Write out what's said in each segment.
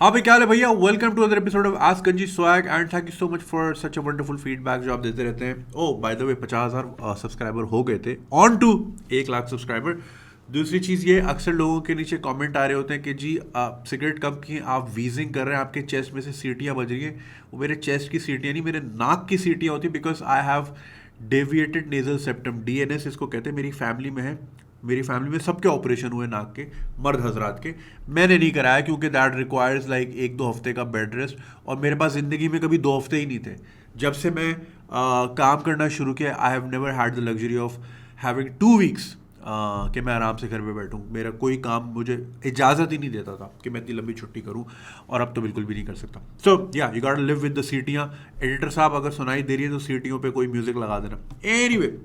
हाँ भाई, क्या हाल है भैया। Welcome to other episode of ask Ganji swag and thank you so much for such a wonderful feedback जो आप देते रहते हैं। Oh by the way, 50,000 subscriber हो गए थे ऑन टू 1 लाख सब्सक्राइबर। दूसरी चीज़ ये, अक्सर लोगों के नीचे कमेंट आ रहे होते हैं कि जी आप सिगरेट कब की, आप वीजिंग कर रहे हैं, आपके चेस्ट में से सीटियाँ बज रही हैं। वो मेरे चेस्ट की सीटियाँ नहीं, मेरे नाक की सीटियाँ होती, because I have deviated nasal septum, DNS इसको कहते हैं। मेरी फैमिली में है, मेरी फैमिली में सबके ऑपरेशन हुए नाक के, मर्द हजरात के। मैंने नहीं कराया क्योंकि दैट रिक्वायर्स लाइक 1-2 हफ्ते का बेड रेस्ट, और मेरे पास ज़िंदगी में कभी 2 हफ्ते ही नहीं थे। जब से मैं काम करना शुरू किया, I have never had the luxury of having 2 weeks कि मैं आराम से घर पे बैठूं। मेरा कोई काम मुझे इजाज़त ही नहीं देता था कि मैं इतनी लंबी छुट्टी करूं, और अब तो बिल्कुल भी नहीं कर सकता। So yeah you got live with the सीटियाँ। एडिटर साहब अगर सुनाई दे रही है तो सीटियों पे कोई म्यूज़िक लगा देना। Anyway,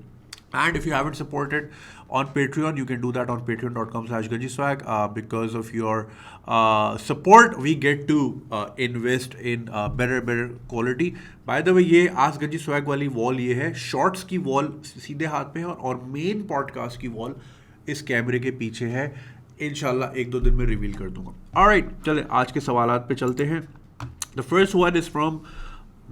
and if you haven't supported on Patreon, you can do that on patreon.com/ganjiswag. Because of your support, we get to invest in better quality. By the way, ये Ask Ganji Swag वाली wall ये है, shorts की wall सीधे हाथ में है, और मेन पॉडकास्ट की वॉल इस कैमरे के पीछे है। इंशाल्लाह 1-2 दिन में रिवील कर दूंगा। ऑलराइट, चले आज के सवालात पे चलते हैं। The first one is from,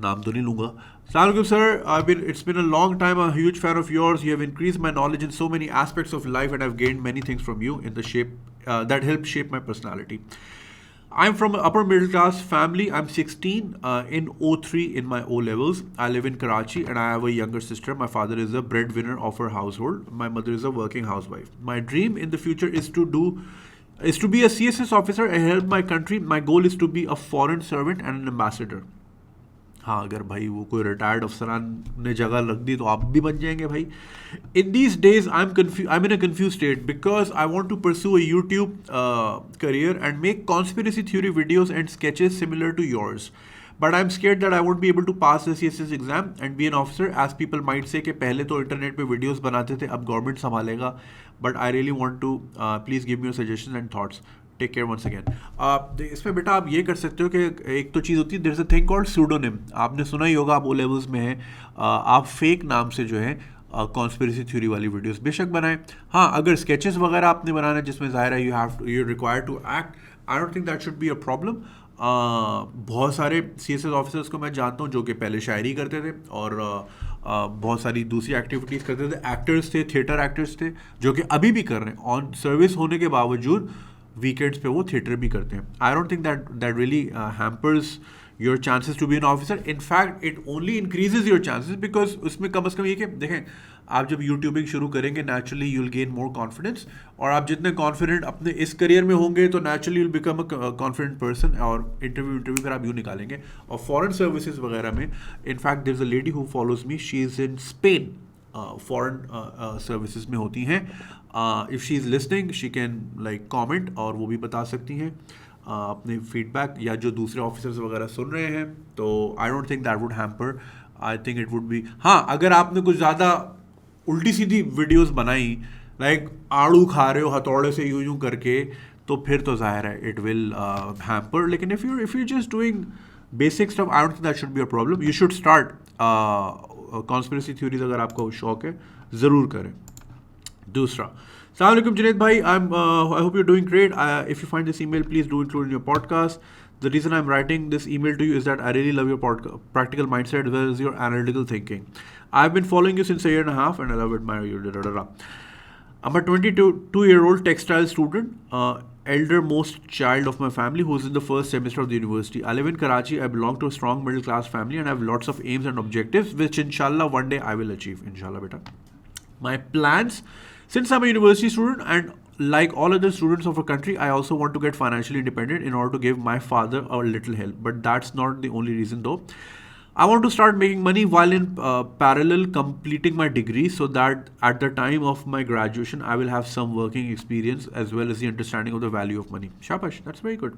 नाम तो नहीं लूंगा। Assalamualaikum sir, it's been a long time. I'm a huge fan of yours. You have increased my knowledge in so many aspects of life, and I've gained many things from you in the shape that help shape my personality. I'm from an upper middle class family. I'm 16 in '03 in my O levels. I live in Karachi and I have a younger sister. My father is a breadwinner of our household. My mother is a working housewife. My dream in the future is to be a CSS officer and help my country. My goal is to be a foreign servant and an ambassador. हाँ, अगर भाई वो कोई retired अफसरान ने जगह रख दी तो आप भी बन जाएंगे भाई। In these days I am in a confuse state because I want to pursue a YouTube career and make conspiracy theory videos and sketches similar to yours. But I'm scared that I won't be able to pass the CSS exam and be an officer, as people might say कि पहले तो internet पे videos बनाते थे, अब government संभालेगा. But I really want to please give me your suggestions and thoughts. Take care once again. इसमें बेटा आप ये कर सकते हो कि एक तो चीज़ होती है, there is a thing called pseudonym. आपने सुना ही होगा, आप ओ लेवल्स में हैं, आप फेक नाम से जो है कॉन्स्पिरेसी थ्योरी वाली वीडियोस बेशक बनाएं। हाँ, अगर स्केचेस वगैरह आपने बनाना है जिसमें ज़ाहिर है you require to act, I don't think that should be a problem. बहुत सारे CSS ऑफिसर्स को मैं जानता हूँ जो कि पहले शायरी करते थे और बहुत सारी दूसरी एक्टिविटीज़ करते थे। एक्टर्स थे, थिएटर एक्टर्स थे, जो कि अभी भी कर रहे हैं ऑन सर्विस होने के बावजूद। वीकेंड्स पे वो थिएटर भी करते हैं। I don't think that really hampers your chances to be an officer. In fact it only increases your chances, because उसमें कम अज़ कम ये कि देखें, आप जब यूट्यूबिंग शुरू करेंगे naturally you will gain more confidence, और आप जितने कॉन्फिडेंट अपने इस करियर में होंगे तो naturally you will become a confident person, और इंटरव्यू फिर आप यूँ निकालेंगे। और फॉरेन सर्विसेज वगैरह में, in fact there is a lady who follows me, she is in Spain, foreign services में होती हैं। If she is listening she can like comment, और वो भी बता सकती हैं अपने फीडबैक, या जो दूसरे ऑफिसर्स वगैरह सुन रहे हैं। तो आई don't think that would hamper, I think it would be. हाँ, अगर आपने कुछ ज़्यादा उल्टी सीधी वीडियोस बनाई, लाइक आड़ू खा रहे हो हथौड़े से यूं यूं करके, तो फिर तो जाहिर है इट विल हैम्पर। लेकिन if you just doing basic stuff, I don't think that should be a problem. You should start conspiracy theories, अगर आपको शौक है ज़रूर करें। दूसरा, अस्सलाम वालेकुम जुनैद भाई, I hope you're doing great. If you find this email, please do include in your podcast. The reason I'm writing this email to you is that I really love your practical mindset as well as your analytical thinking. I've been following you since a year and a half, and I love admire you. Da, da, da, da. I'm a 22-year-old textile student, elder most child of my family, who is in the first semester of the university. I live in Karachi. I belong to a strong middle class family and have lots of aims and objectives, which inshallah one day I will achieve. Inshallah, beta. My plans, since I'm a university student and like all other students of our country, I also want to get financially independent in order to give my father a little help. But that's not the only reason though. I want to start making money while in parallel completing my degree, so that at the time of my graduation, I will have some working experience as well as the understanding of the value of money. Shabash, that's very good.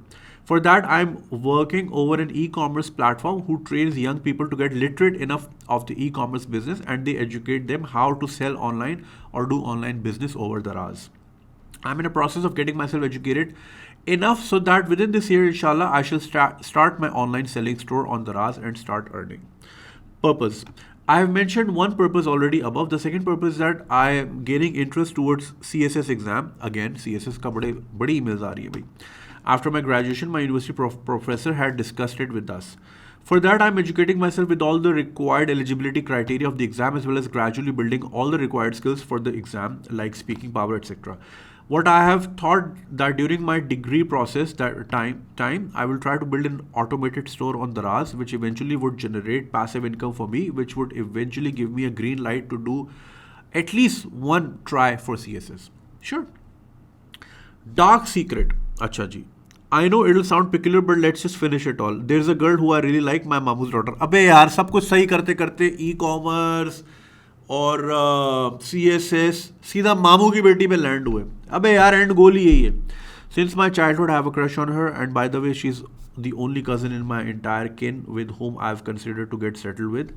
For that, I'm working over an e-commerce platform who trains young people to get literate enough of the e-commerce business, and they educate them how to sell online or do online business over Daraz. I'm in a process of getting myself educated enough so that within this year, inshallah, I shall start my online selling store on Daraz and start earning. Purpose. I have mentioned one purpose already above. The second purpose is that I am gaining interest towards CSS exam. Again, CSS का बड़ी emails आ रही है भाई. After my graduation, my university professor had discussed it with us. For that, I'm educating myself with all the required eligibility criteria of the exam, as well as gradually building all the required skills for the exam, like speaking power, etc. What I have thought that during my degree process, that time I will try to build an automated store on Daraz, which eventually would generate passive income for me, which would eventually give me a green light to do at least one try for CSS. Sure. Dark secret. Acha ji. I know it'll sound peculiar, but let's just finish it all. There's a girl who I really like, my मामू's daughter. अबे यार सब कुछ सही करते करते e-commerce और CSS सीधा मामू की बेटी में लैंड हुए. अबे यार एंड गोल ही यही है. Since my childhood, I have a crush on her, and by the way, she's the only cousin in my entire kin with whom I've considered to get settled with.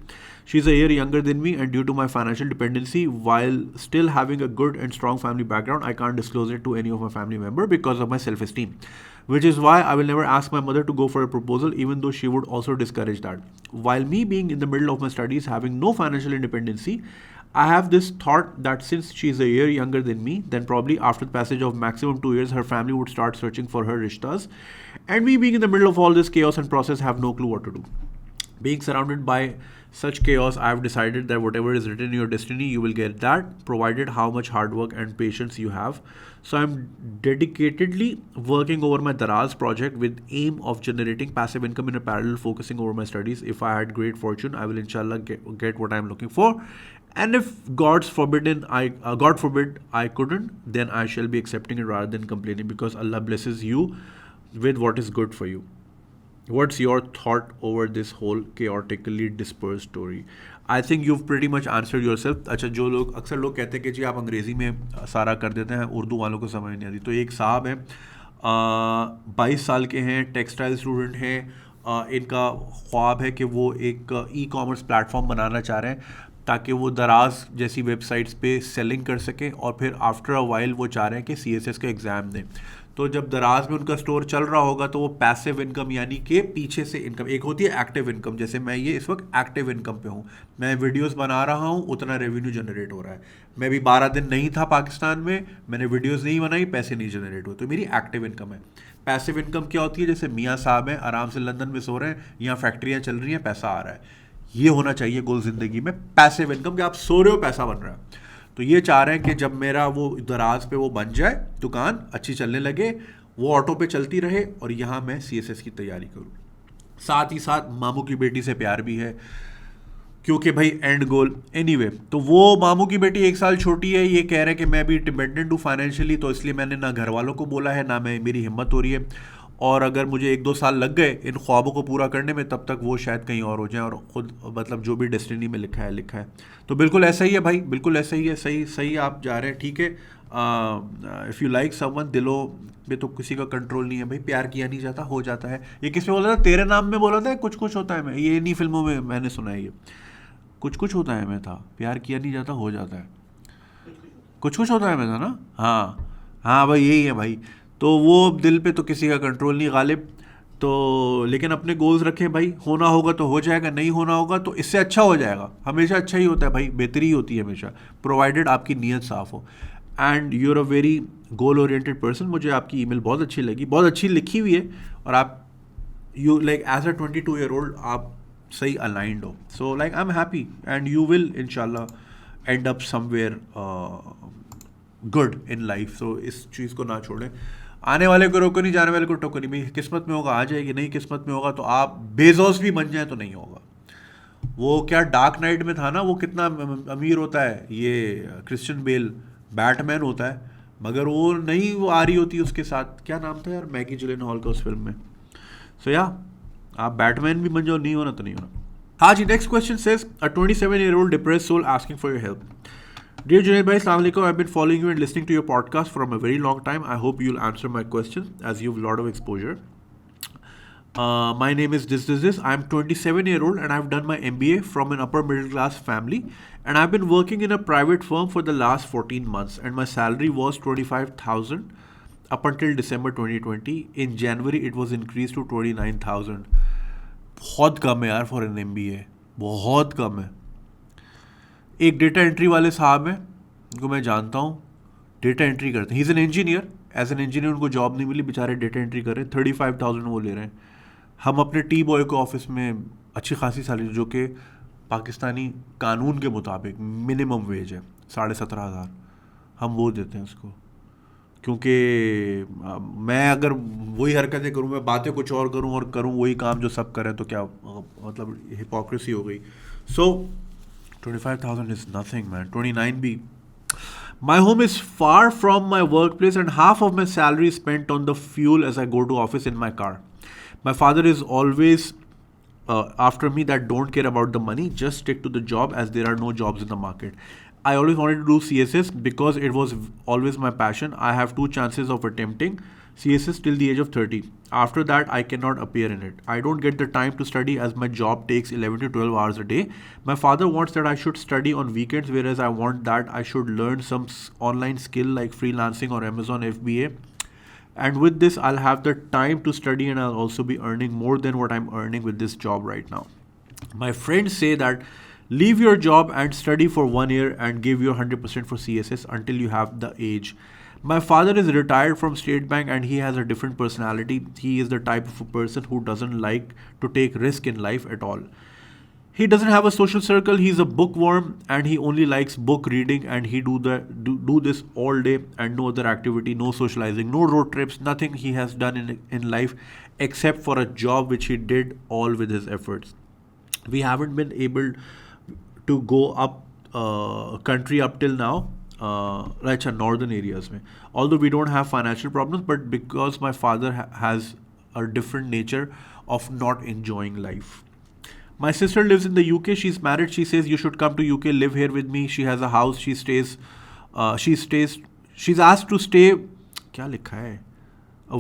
She's a year younger than me, and due to my financial dependency, while still having a good and strong family background, I can't disclose it to any of my family member because of my self-esteem. Which is why I will never ask my mother to go for a proposal, even though she would also discourage that. While me being in the middle of my studies, having no financial independency, I have this thought that since she is a year younger than me, then probably after the passage of maximum 2 years, her family would start searching for her rishtas. And me being in the middle of all this chaos and process, have no clue what to do. Being surrounded by such chaos, I have decided that whatever is written in your destiny, you will get that, provided how much hard work and patience you have. So I'm dedicatedly working over my Daraz project with aim of generating passive income in a parallel, focusing over my studies. If I had great fortune, I will inshallah get what I'm looking for. And if God forbid I couldn't, then I shall be accepting it rather than complaining, because Allah blesses you with what is good for you. What's your thought over this whole chaotically dispersed story? I think you've pretty much answered yourself. अच्छा, जो लोग अक्सर लोग कहते हैं कि जी आप अंग्रेज़ी में सारा कर देते हैं, उर्दू वालों को समझ नहीं आती. तो एक साहब हैं, 22 साल के हैं, टेक्सटाइल स्टूडेंट हैं. इनका ख्वाब है कि वो एक ई-कॉमर्स प्लेटफॉर्म बनाना चाह रहे हैं ताकि वो दराज जैसी वेबसाइट्स पे सेलिंग कर सकें, और फिर आफ्टर अ वाइल वो चाह रहे हैं कि CSS का एग्ज़ाम दें. तो जब दराज में उनका स्टोर चल रहा होगा तो वो पैसिव इनकम, यानी कि पीछे से इनकम, एक होती है एक्टिव इनकम. जैसे मैं ये इस वक्त एक्टिव इनकम पे हूँ, मैं वीडियोस बना रहा हूँ, उतना रेवेन्यू जनरेट हो रहा है. मैं भी 12 दिन नहीं था पाकिस्तान में, मैंने वीडियोस नहीं बनाई, पैसे नहीं जनरेट हुए, तो मेरी एक्टिव इनकम है. पैसिव इनकम क्या होती है? जैसे मियाँ साहब हैं, आराम से लंदन में सो रहे हैं, यहाँ फैक्ट्रियाँ चल रही हैं, पैसा आ रहा है. ये होना चाहिए गोल ज़िंदगी में, पैसिव इनकम, कि आप सो रहे हो पैसा बन रहा है. तो ये चाह रहे हैं कि जब मेरा वो दराज पे वो बन जाए, दुकान अच्छी चलने लगे, वो ऑटो पे चलती रहे, और यहाँ मैं CSS की तैयारी करूँ. साथ ही साथ मामू की बेटी से प्यार भी है, क्योंकि भाई एंड गोल. एनीवे, तो वो मामू की बेटी 1 साल छोटी है, ये कह रहे हैं कि मैं भी डिपेंडेंट हूँ फाइनेंशियली, तो इसलिए मैंने ना घर वालों को बोला है, ना मेरी हिम्मत हो रही है. और अगर मुझे 1-2 साल लग गए इन ख्वाबों को पूरा करने में, तब तक वो शायद कहीं और हो जाए, और ख़ुद मतलब जो भी डेस्टिनी में लिखा है. तो बिल्कुल ऐसा ही है भाई, बिल्कुल ऐसा ही है. सही आप जा रहे हैं, ठीक है. इफ़ यू लाइक समवन, दिलों में तो किसी का कंट्रोल नहीं है भाई, प्यार किया नहीं जाता, हो जाता है. ये किस में बोला था? तेरे नाम में बोला था, कुछ कुछ होता है. मैं ये इन्हीं फिल्मों में मैंने सुना है, ये कुछ कुछ होता है में था, प्यार किया नहीं जाता, हो जाता है. कुछ कुछ होता है में था ना. हाँ भाई, यही है भाई. तो वो दिल पे तो किसी का कंट्रोल नहीं गालिब. तो लेकिन अपने गोल्स रखें भाई, होना होगा तो हो जाएगा, नहीं होना होगा तो इससे अच्छा हो जाएगा. हमेशा अच्छा ही होता है भाई, बेहतरी होती है हमेशा, प्रोवाइडेड आपकी नीयत साफ़ हो. And you are a very goal oriented person. मुझे आपकी ईमेल बहुत अच्छी लगी, बहुत अच्छी लिखी हुई है, और आप you like as a 22-year-old आप सही अलाइंड हो. So like I am happy, and you will इंशाल्लाह end up somewhere good in life. So इस चीज़ को ना छोड़ें. आने वाले को रोको नहीं, जाने वाले को टोको नहीं. भाई किस्मत में होगा आ जाएगी, नहीं किस्मत में होगा तो आप बेजोस भी बन जाए तो नहीं होगा. वो क्या डार्क नाइट में था ना, वो कितना अमीर होता है, ये क्रिश्चियन बेल बैटमैन होता है, मगर वो नहीं, वो आ रही होती है उसके साथ, क्या नाम था यार, मैगी जिलेनहॉल का उस फिल्म में. सो या आप बैटमैन भी बन जाओ, नहीं होना तो नहीं होना. हाँ जी, next question says a 27-year-old depressed soul asking for your help. Dear Junaid bhai, Assalamu alaikum. I've been following you and listening to your podcast from a very long time. I hope you'll answer my question as you have a lot of exposure. My name is this. I'm 27-year-old and I've done my MBA from an upper middle class family, and I've been working in a private firm for the last 14 months, and my salary was 25,000 up until December 2020. In January it was increased to 29,000. बहुत कम है यार for an MBA, बहुत कम है. एक data entry वाले साहब हैं, उनको मैं जानता हूँ, डेटा एंट्री करते हैं. He is an engineer as an engineer उनको जॉब नहीं मिली, बेचारे डेटा एंट्री कर रहे हैं, 35,000 वो ले रहे हैं। हम अपने टी बॉय को ऑफिस में अच्छी खासी सैलरी, जो कि पाकिस्तानी कानून के मुताबिक मिनिमम वेज है 17,500, हम वो देते हैं उसको। क्योंकि मैं अगर वही हरकतें करूँ, मैं बातें कुछ और करूँ और करूँ वही काम जो सब करें, तो क्या मतलब हिपोक्रेसी हो गई। सो 25,000 इज़ नथिंग मैन, 29 भी। My home is far from my workplace and half of my salary is spent on the fuel as I go to office in my car. My father is always after me that don't care about the money, just stick to the job as there are no jobs in the market. I always wanted to do CSS because it was always my passion. I have 2 chances of attempting CSS till the age of 30. After that, I cannot appear in it. I don't get the time to study as my job takes 11 to 12 hours a day. My father wants that I should study on weekends, whereas I want that I should learn some online skill like freelancing or Amazon FBA. And with this, I'll have the time to study and I'll also be earning more than what I'm earning with this job right now. My friends say that leave your job and study for 1 year and give your 100% for CSS until you have the age. My father is retired from State Bank and he has a different personality. He is the type of a person who doesn't like to take risk in life at all. He doesn't have a social circle. He's a bookworm and he only likes book reading, and he do this all day and no other activity, no socializing, no road trips, nothing he has done in life except for a job which he did all with his efforts. We haven't been able to go up country up till now, like northern areas mein. Although we don't have financial problems, but because my father has a different nature of not enjoying life. My sister lives in the UK. She's married. She says you should come to UK, live here with me. She has a house. She's asked to stay, क्या लिखा है,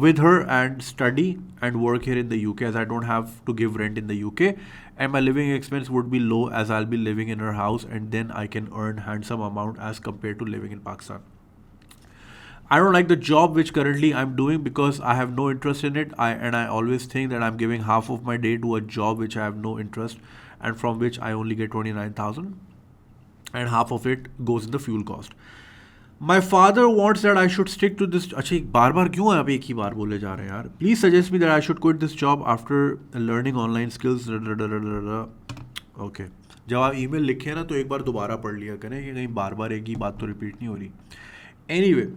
with her and study and work here in the UK, as I don't have to give rent in the UK and my living expense would be low as I'll be living in her house, and then I can earn handsome amount as compared to living in Pakistan. I don't like the job which currently I'm doing because I have no interest in it. I always think that I'm giving half of my day to a job which I have no interest and from which I only get 29,000 and half of it goes in the fuel cost. My father wants that I should stick to this. अच्छा बार बार क्यों आप एक ही बार बोले जा रहे हैं यार? Please suggest me that I should quit this job after learning online skills. Okay. जब आप ईमेल लिखे ना तो एक बार दोबारा पढ़ लिया करें कि कहीं बार बार एक ही बात तो रिपीट नहीं हो रही. Anyway,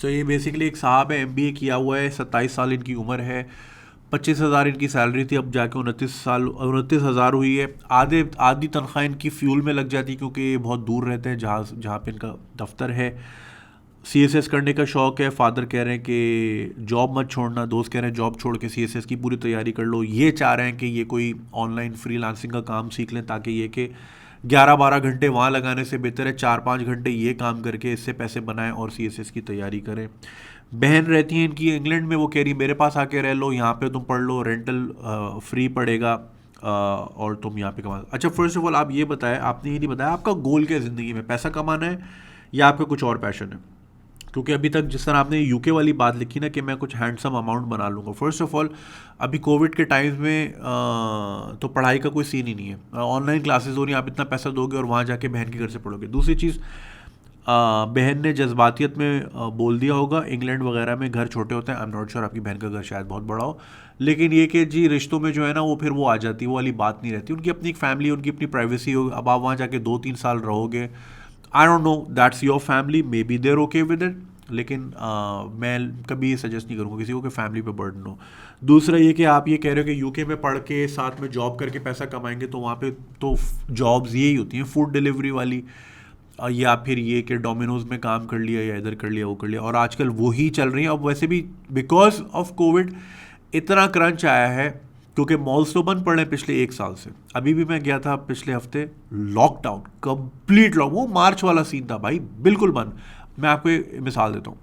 so ये बेसिकली एक साहब है, MBA किया हुआ है, 27 साल इनकी उम्र है, 25,000 इनकी सैलरी थी, अब जाके 29,000 हुई है. आधी तनख्वाह इनकी फ्यूल में लग जाती है क्योंकि ये बहुत दूर रहते हैं जहाँ पे इनका दफ्तर है. CSS करने का शौक़ है. फादर कह रहे हैं कि जॉब मत छोड़ना, दोस्त कह रहे हैं जॉब छोड़ के CSS की पूरी तैयारी कर लो. ये चाह रहे हैं कि ये कोई ऑनलाइन फ्रीलांसिंग का काम सीख लें ताकि ये कि 11-12 घंटे वहाँ लगाने से बेहतर है 4-5 घंटे ये काम करके इससे पैसे बनाएं और CSS की तैयारी करें. बहन रहती है इनकी इंग्लैंड में, वो कह रही मेरे पास आके रह लो, यहाँ पे तुम पढ़ लो, रेंटल फ्री पड़ेगा और तुम यहाँ पे कमा. अच्छा, फर्स्ट ऑफ ऑल आप ये बताएं, आपने ये नहीं बताया आपका गोल क्या है ज़िंदगी में? पैसा कमाना है या आपका कुछ और पैशन है? क्योंकि अभी तक जिस तरह आपने UK वाली बात लिखी ना कि मैं कुछ हैंडसम अमाउंट बना लूँगा. फर्स्ट ऑफ ऑल अभी कोविड के टाइम्स में तो पढ़ाई का कोई सीन ही नहीं है. ऑनलाइन क्लासेस हो रही हैं, आप इतना पैसा दोगे और वहाँ जाके बहन के घर से पढ़ोगे. दूसरी चीज़, बहन ने जज्बातियत में बोल दिया होगा, इंग्लैंड वगैरह में घर छोटे होते हैं. आई एम नॉट श्योर आपकी बहन का घर शायद बहुत बड़ा हो, लेकिन ये कि जी रिश्तों में जो है ना वो फिर वो आ जाती है, वो वाली बात नहीं रहती. उनकी अपनी एक फैमिली, उनकी अपनी प्राइवेसी होगी. अब आप वहाँ जाके 2-3 साल रहोगे. आई don't no, that's your family, may be there okay with it, लेकिन मैं कभी ये सजेस्ट नहीं करूँगा किसी को कि फैमिली पे बर्डन हो. दूसरा ये कि आप ये कह रहे हो कि UK में पढ़ के साथ में जॉब करके पैसा कमाएंगे, तो वहाँ पे तो जॉब्स यही होती हैं फूड डिलीवरी वाली, या फिर ये कि डोमिनोज में काम कर लिया या इधर कर लिया वो कर लिया, और आजकल वही चल रही है. अब वैसे भी बिकॉज ऑफ कोविड इतना क्रंच आया है क्योंकि मॉल्स तो बंद पड़ रहे हैं पिछले 1 साल से. अभी भी मैं गया था पिछले हफ्ते, लॉकडाउन, कंप्लीट लॉक, वो मार्च वाला सीन था भाई, बिल्कुल बंद. मैं आपको एक मिसाल देता हूँ,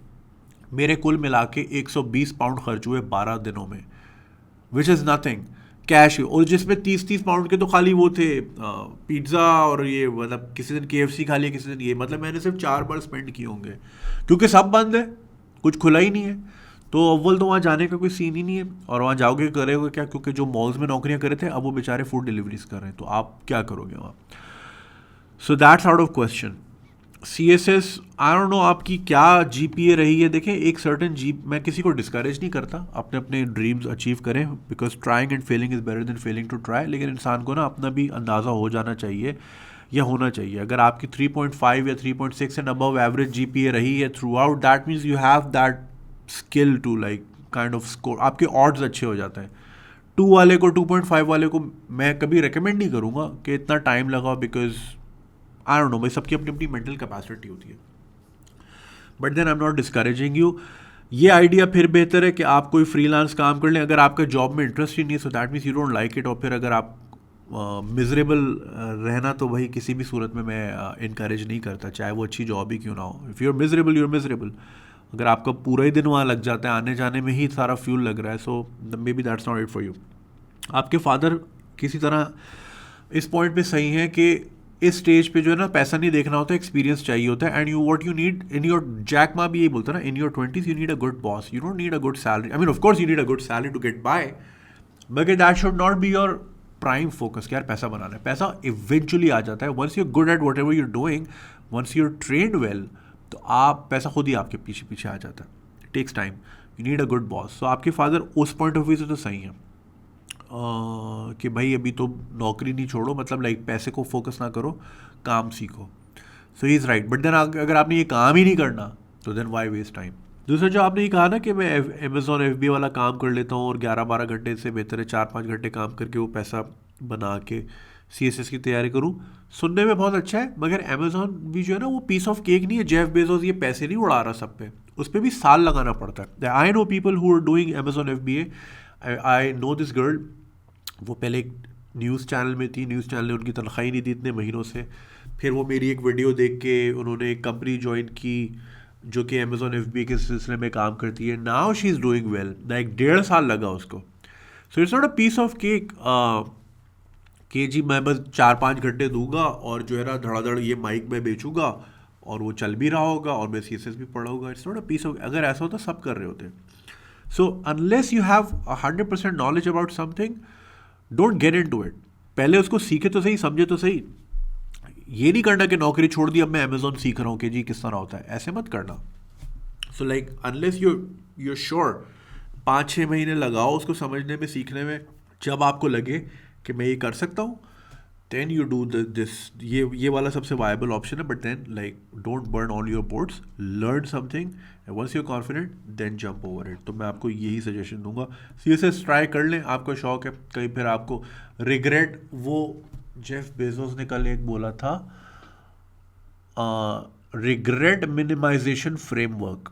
मेरे कुल मिला के 120 पाउंड खर्च हुए 12 दिनों में, विच इज़ नथिंग कैश. और जिसमें 30-30 पाउंड के तो खाली वो थे पिज़्ज़ा और ये, मतलब किसी दिन KFC खा लिया, किसी दिन ये, मतलब मैंने सिर्फ 4 बार स्पेंड किए होंगे क्योंकि सब बंद है, कुछ खुला ही नहीं है. तो अव्वल तो वहाँ जाने का कोई सीन ही नहीं है, और वहाँ जाओगे करोगे क्या? क्योंकि जो मॉल्स में नौकरियाँ करे थे अब वो बेचारे फूड डिलीवरीज कर रहे हैं, तो आप क्या करोगे वहाँ? So that's out of question. CSS I don't no आपकी क्या GPA रही है. देखें एक सर्टन मैं किसी को डिस्करेज नहीं करता, अपने अपने ड्रीम्स अचीव करें, because trying and failing is better than failing to try. लेकिन इंसान को ना अपना भी अंदाज़ा हो जाना चाहिए या होना चाहिए. अगर आपकी 3.5 या 3.6 एंड अबव एवरेज GPA रही है throughout, that means you have that skill to like kind of score. आपके ऑड्स अच्छे हो जाते हैं. 2 वाले को 2.5 वाले को मैं कभी रिकमेंड नहीं करूँगा कि इतना टाइम लगाओ, बिकॉज आई डोंट नो भाई, सबकी अपनी अपनी मेंटल कैपेसिटी होती है. But then I am not discouraging you. ये आइडिया फिर बेहतर है कि आप कोई फ्रीलांस काम कर लें अगर आपका जॉब में इंटरेस्ट ही नहीं है. So that means you don't like it. और फिर अगर आप मिजरेबल रहना तो भाई किसी भी सूरत में मैं इनकरेज नहीं करता, चाहे वो अच्छी जॉब ही क्यों ना हो. If you are miserable you are miserable. अगर आपका पूरा ही दिन वहाँ लग जाता है, आने जाने में ही सारा फ्यूल लग रहा है, so maybe that's not it for you. आपके फादर किसी तरह इस पॉइंट पे सही हैं कि इस स्टेज पे जो है ना पैसा नहीं देखना होता, एक्सपीरियंस चाहिए होता है. And you what you need in your, Jack Ma भी यही बोलता है ना, in your 20s you need a good boss. You don't need a good salary. I mean of course you need a good salary to get by, but that should not be your prime focus. यार पैसा बनाना है, पैसा eventually आ जाता है. Once you good at whatever you're doing, once your trained well, तो आप पैसा खुद ही आपके पीछे पीछे आ जाता है. Takes time. You need a good boss. So आपके फादर उस पॉइंट ऑफ व्यू से तो सही है कि भाई अभी तो नौकरी नहीं छोड़ो, मतलब लाइक पैसे को फोकस ना करो, काम सीखो. So he is right. But then अगर आपने ये काम ही नहीं करना तो देन वाई वेस्ट टाइम. दूसरा जो आपने ये कहा ना कि मैं अमेज़ॉन FBA वाला काम कर लेता हूँ और 11-12 घंटे से बेहतर है 4-5 घंटे काम करके वो पैसा बना के CSS की तैयारी करूँ, सुनने में बहुत अच्छा है. मगर अमेज़ॉन भी जो है ना वो पीस ऑफ केक नहीं है. जेफ बेजोस ये पैसे नहीं उड़ा रहा सब पे, उस पर भी साल लगाना पड़ता है. I know people who are doing Amazon FBA. I know this girl. वो पहले एक न्यूज़ चैनल में थी, न्यूज़ चैनल ने उनकी तनख्वाह ही नहीं दी इतने महीनों से. फिर वो मेरी एक वीडियो देख के उन्होंने एक कंपनी ज्वाइन की जो कि अमेज़ॉन FBA के सिलसिले में काम करती है. Now she is doing well. Like 1.5 साल लगा उसको. So it's not a piece of cake कि जी मैं बस 4-5 घंटे दूंगा और जो है ना धड़ाधड़ ये माइक में बेचूंगा और वो चल भी रहा होगा और मैं CSS भी पढ़ा होगा. It's not a piece of. अगर ऐसा होता सब कर रहे होते. So unless you have 100% knowledge about something, don't get into it. पहले उसको सीखे तो सही, समझे तो सही. ये नहीं करना कि नौकरी छोड़ दी अब मैं अमेज़ॉन सीख रहा हूँ कि जी किस तरह होता है, ऐसे मत करना. So like unless you sure 5-6 महीने लगाओ उसको समझने में, सीखने में. जब आपको लगे कि मैं ये कर सकता हूँ, देन यू डू दिस. ये वाला सबसे वायबल ऑप्शन है. But then like don't burn all your boats, learn something, once you are confident then jump over it. तो मैं आपको यही सजेशन दूंगा. CSS ट्राई कर लें, आपका शौक है. कहीं फिर आपको रिग्रेट, वो जेफ बेजोस ने कल एक बोला था, रिग्रेट मिनिमाइजेशन फ्रेमवर्क.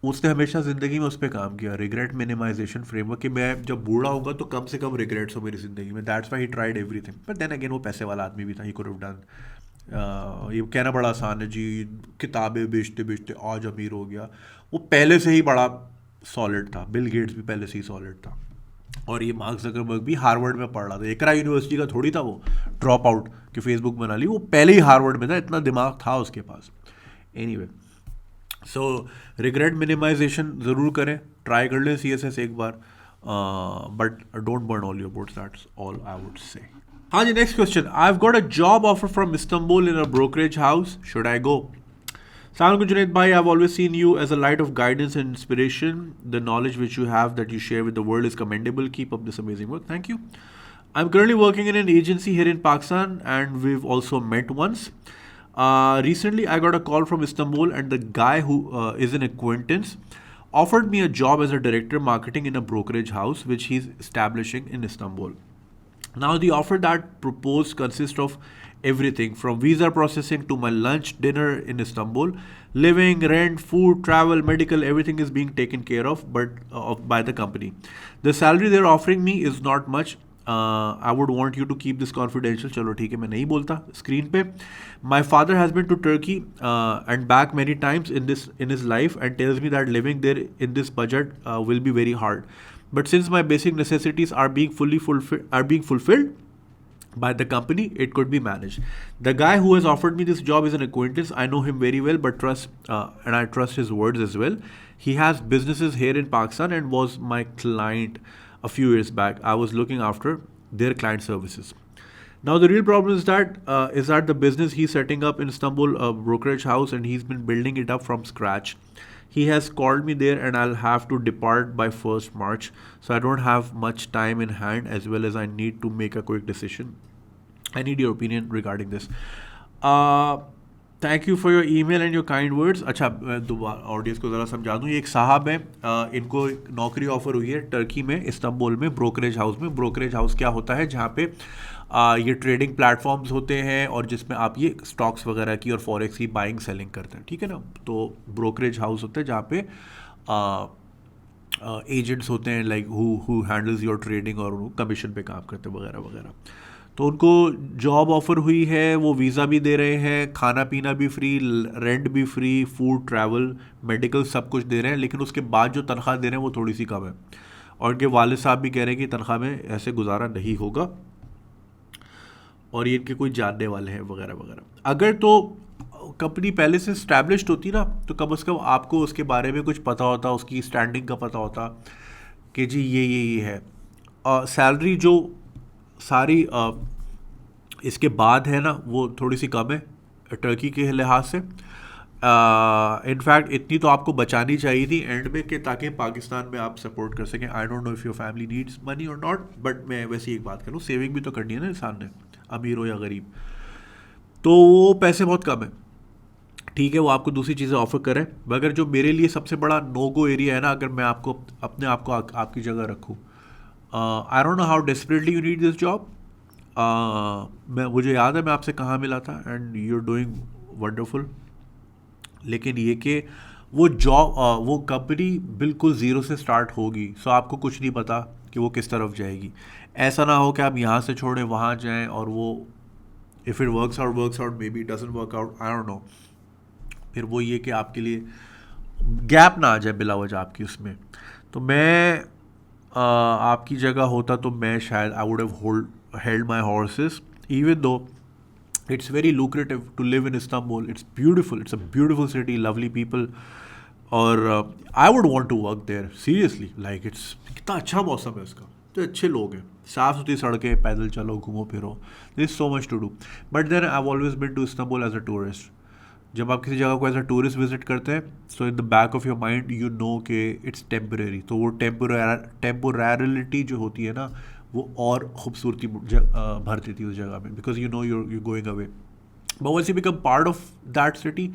उसने हमेशा ज़िंदगी में उस पर काम किया, रिग्रेट मिनिमाइजेशन फ्रेमवर्क, कि मैं जब बूढ़ा होऊंगा तो कम से कम रिग्रेट्स हो मेरी ज़िंदगी में. That's why he tried everything. But then again वो पैसे वाला आदमी भी था, ही कुड हैव डन. ये कहना बड़ा आसान है जी, किताबें बेचते बेचते आज अमीर हो गया. वो पहले से ही बड़ा सॉलिड था. बिल गेट्स भी पहले से ही सॉलिड था. और ये मार्क ज़करबर्ग भी हार्वर्ड में पढ़ रहा था. एकरा यूनिवर्सिटी का थोड़ी था वो ड्रॉप आउट कि फेसबुक बना ली. वो पहले ही हार्वर्ड में था, इतना दिमाग था उसके पास. एनीवे, सो रिग्रेट मिनिमाइजेशन ज़रूर करें, ट्राई कर लें CSS एक बार, but don't burn all your boats. That's all I would say. हाँ जी, next question. I have got a job offer from Istanbul in a brokerage house, should I go? Assalamu alaikum Junaid bhai, I've always seen you as a light of guidance and inspiration. The knowledge which you have that you share with the world is commendable. Keep up this amazing work. Thank you. I'm currently working in an agency here in Pakistan and we've also met once. Recently I got a call from Istanbul and the guy who is an acquaintance offered me a job as a director marketing in a brokerage house which he's establishing in Istanbul. Now the offer that proposed consists of everything from visa processing to my lunch, dinner in Istanbul, living, rent, food, travel, medical, everything is being taken care of by the company. The salary they're offering me is not much. I would want you to keep this confidential. चलो ठीक है, मैं नहीं बोलता screen पे. My father has been to Turkey and back many times in his life and tells me that living there in this budget will be very hard. But since my basic necessities are being fulfilled by the company, it could be managed. The guy who has offered me this job is an acquaintance. I know him very well, but I trust his words as well. He has businesses here in Pakistan and was my client a few years back. I was looking after their client services. Now the real problem is that the business he's setting up in Istanbul, a brokerage house, and he's been building it up from scratch. He has called me there, and I'll have to depart by 1st March, so I don't have much time in hand, as well as I need to make a quick decision. I need your opinion regarding this. Thank you for your email and your kind words. अच्छा, audience को ज़रा समझा दूँ. ये एक साहब हैं, इनको नौकरी ऑफर हुई है टर्की में, इस्तांबुल में, ब्रोकरेज हाउस में. ब्रोकरेज हाउस क्या होता है? जहाँ पे ये ट्रेडिंग प्लेटफॉर्म्स होते हैं और जिसमें आप ये स्टॉक्स वगैरह की और फॉरेक्स की बाइंग सेलिंग करते हैं, ठीक है ना. तो ब्रोकरेज हाउस होता है जहाँ पे एजेंट्स होते हैं, like who handles your trading, और वो कमीशन पे काम करते हैं वगैरह वगैरह. तो उनको जॉब ऑफ़र हुई है, वो वीज़ा भी दे रहे हैं, खाना पीना भी फ्री, रेंट भी फ्री, फूड, ट्रैवल, मेडिकल, सब कुछ दे रहे हैं. लेकिन उसके बाद जो तनख्वाह दे रहे हैं वो थोड़ी सी कम है, और उनके वालिद साहब भी कह रहे हैं कि तनख्वाह में ऐसे गुजारा नहीं होगा, और ये इनके कोई जानने वाले हैं वगैरह वगैरह. अगर तो कंपनी पहले से इस्टेब्लिश्ड होती ना, तो कम अज़ कम आपको उसके बारे में कुछ पता होता, उसकी स्टैंडिंग का पता होता कि जी ये है. सैलरी जो सारी इसके बाद है ना, वो थोड़ी सी कम है टर्की के लिहाज से. इनफैक्ट इतनी तो आपको बचानी चाहिए थी एंड में, कि ताकि पाकिस्तान में आप सपोर्ट कर सकें. आई don't know if your family needs money और नॉट, बट मैं वैसे एक बात करूँ, सेविंग भी तो करनी है ना इंसान ने, अमीर हो या गरीब. तो वो पैसे बहुत कम है, ठीक है, वो आपको दूसरी चीज़ें ऑफर करें. मगर जो मेरे लिए सबसे बड़ा नो गो एरिया है ना, अगर मैं आपको अपने आप को आपकी जगह रखूँ, I don't know how desperately you need this job. मुझे याद है मैं आपसे कहाँ मिला था, and you are doing wonderful. लेकिन ये कि वो जॉब, वो कंपनी बिल्कुल ज़ीरो से स्टार्ट होगी, सो आपको कुछ नहीं पता कि वो किस तरफ जाएगी. ऐसा ना हो कि आप यहाँ से छोड़ें वहाँ जाएं, और वो if it works out, may be it doesn't work out, I don't no. फिर वो ये कि आपके लिए गैप ना आ जाए बिला वजह आपकी उसमें. तो मैं आपकी जगह होता तो मैं शायद I would have held my horses, even though it's very lucrative to live in Istanbul. It's beautiful, it's a beautiful city, lovely people, और I would want to work there seriously. Like it's कितना अच्छा मौसम है इसका, तो अच्छे लोग हैं, साफ़ सुथरी सड़कें, पैदल चलो, घूमो फिरो, there is so much to do. But then I've always been to Istanbul as a tourist. जब आप किसी जगह को एज अ टूरिस्ट विजिट करते हैं, so in the back of your mind you know कि इट्स टेम्परेरी. तो वो टेम्पोरैरिटी जो होती है ना, वो और खूबसूरती भर देती है उस जगह में, because you know you going away. But once you become part of that city,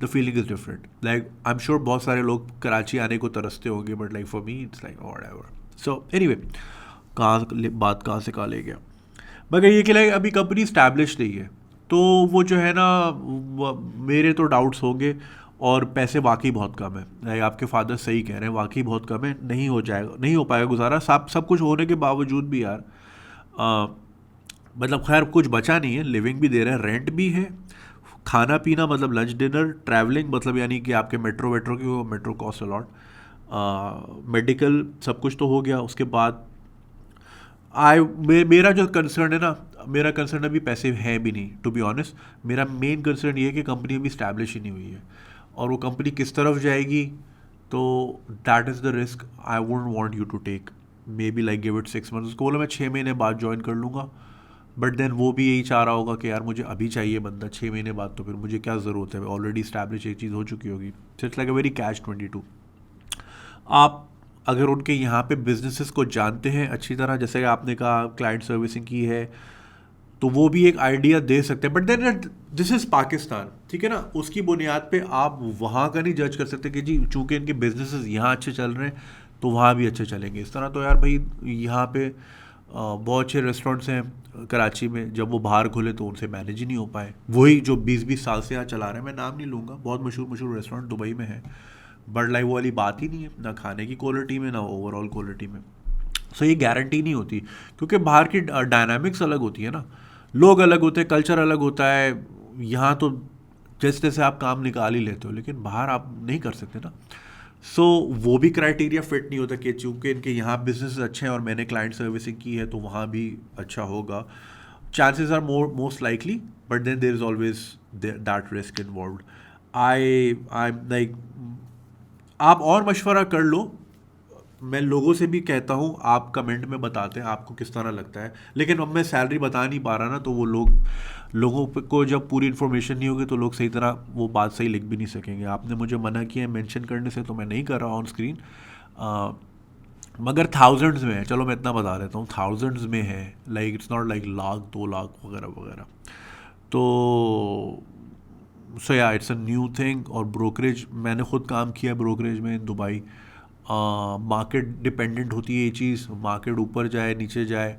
the feeling is different. Like I am sure बहुत सारे लोग कराची आने को तरसते होंगे, but like for me it's like whatever. So anyway, बात कहाँ से कहाँ ले गया. मगर ये कि लाइक अभी कंपनी स्टैब्लिश नहीं है, तो वो जो है ना, मेरे तो डाउट्स होंगे, और पैसे वाकई बहुत कम है. लाइक आपके फादर सही कह रहे हैं, वाकई बहुत कम है, नहीं हो जाएगा, नहीं हो पाएगा गुजारा. सब कुछ होने के बावजूद भी यार, मतलब खैर कुछ बचा नहीं है. लिविंग भी दे रहे हैं, रेंट भी है, खाना पीना मतलब लंच डिनर, ट्रैवलिंग मतलब यानी कि आपके मेट्रो की, वो मेट्रो कॉस्ट अलॉट, मेडिकल सब कुछ तो हो गया. उसके बाद मेरा जो कंसर्न है ना, मेरा कंसर्न अभी पैसे है भी नहीं, टू बी ऑनेस्ट. मेरा मेन कंसर्न ये है कि कंपनी अभी स्टैब्लिश ही नहीं हुई है, और वो कंपनी किस तरफ जाएगी. तो that is the risk I wouldn't want you to take. Maybe like give it 6 months. उसको बोला मैं 6 महीने बाद ज्वाइन कर लूँगा, बट देन वो भी यही चाह रहा होगा कि यार मुझे अभी चाहिए बंदा 6 महीने बाद, तो फिर मुझे क्या ज़रूरत है, ऑलरेडी स्टैब्लिश एक चीज़ हो चुकी होगी. So it's like a very catch-22. आप अगर उनके यहाँ पे बिजनेसेस को जानते हैं अच्छी तरह, जैसे कि आपने कहा क्लाइंट सर्विसिंग की है, तो वो भी एक आइडिया दे सकते हैं. But then this is Pakistan, ठीक है ना. उसकी बुनियाद पे आप वहाँ का नहीं जज कर सकते कि जी चूँकि इनके बिजनेसेस यहाँ अच्छे चल रहे हैं तो वहाँ भी अच्छे चलेंगे. इस तरह तो यार भाई, यहाँ पे बहुत अच्छे रेस्टोरेंट्स हैं कराची में, जब वो बाहर खुले तो उनसे मैनेज ही नहीं हो पाए. वही जो 20-20 साल से यहाँ चला रहे हैं, मैं नाम नहीं लूँगा, बहुत मशहूर रेस्टोरेंट दुबई में है, बट लाइक वो वाली बात ही नहीं है, ना खाने की क्वालिटी में, ना ओवरऑल क्वालिटी में. सो ये गारंटी नहीं होती, क्योंकि बाहर की डायनामिक्स अलग होती है ना, लोग अलग होते हैं, कल्चर अलग होता है. यहाँ तो जैसे जैसे आप काम निकाल ही लेते हो, लेकिन बाहर आप नहीं कर सकते ना. सो वो भी क्राइटेरिया फिट नहीं होता कि चूँकि इनके यहाँ बिजनेस अच्छे हैं और मैंने क्लाइंट सर्विसिंग की है तो वहाँ भी अच्छा होगा. Chances are most likely, but then there is always that risk involved. I like आप और मशवरा कर लो, मैं लोगों से भी कहता हूँ, आप कमेंट में बताते हैं आपको किस तरह लगता है, लेकिन अब मैं सैलरी बता नहीं पा रहा ना, तो वो लोगों को जब पूरी इन्फॉर्मेशन नहीं होगी तो लोग सही तरह वो बात सही लिख भी नहीं सकेंगे। आपने मुझे मना किया है मेंशन करने से, तो मैं नहीं कर रहा ऑन स्क्रीन, मगर थाउजेंड्स में है, चलो मैं इतना बता देता हूँ, थाउजेंड्स में है, like it's not like lakh 2 lakh वगैरह वगैरह। तो सो या इट्स अ न्यू थिंग। और ब्रोकरेज, मैंने खुद काम किया ब्रोकरेज में इन दुबई। मार्केट डिपेंडेंट होती है ये चीज़, मार्केट ऊपर जाए नीचे जाए,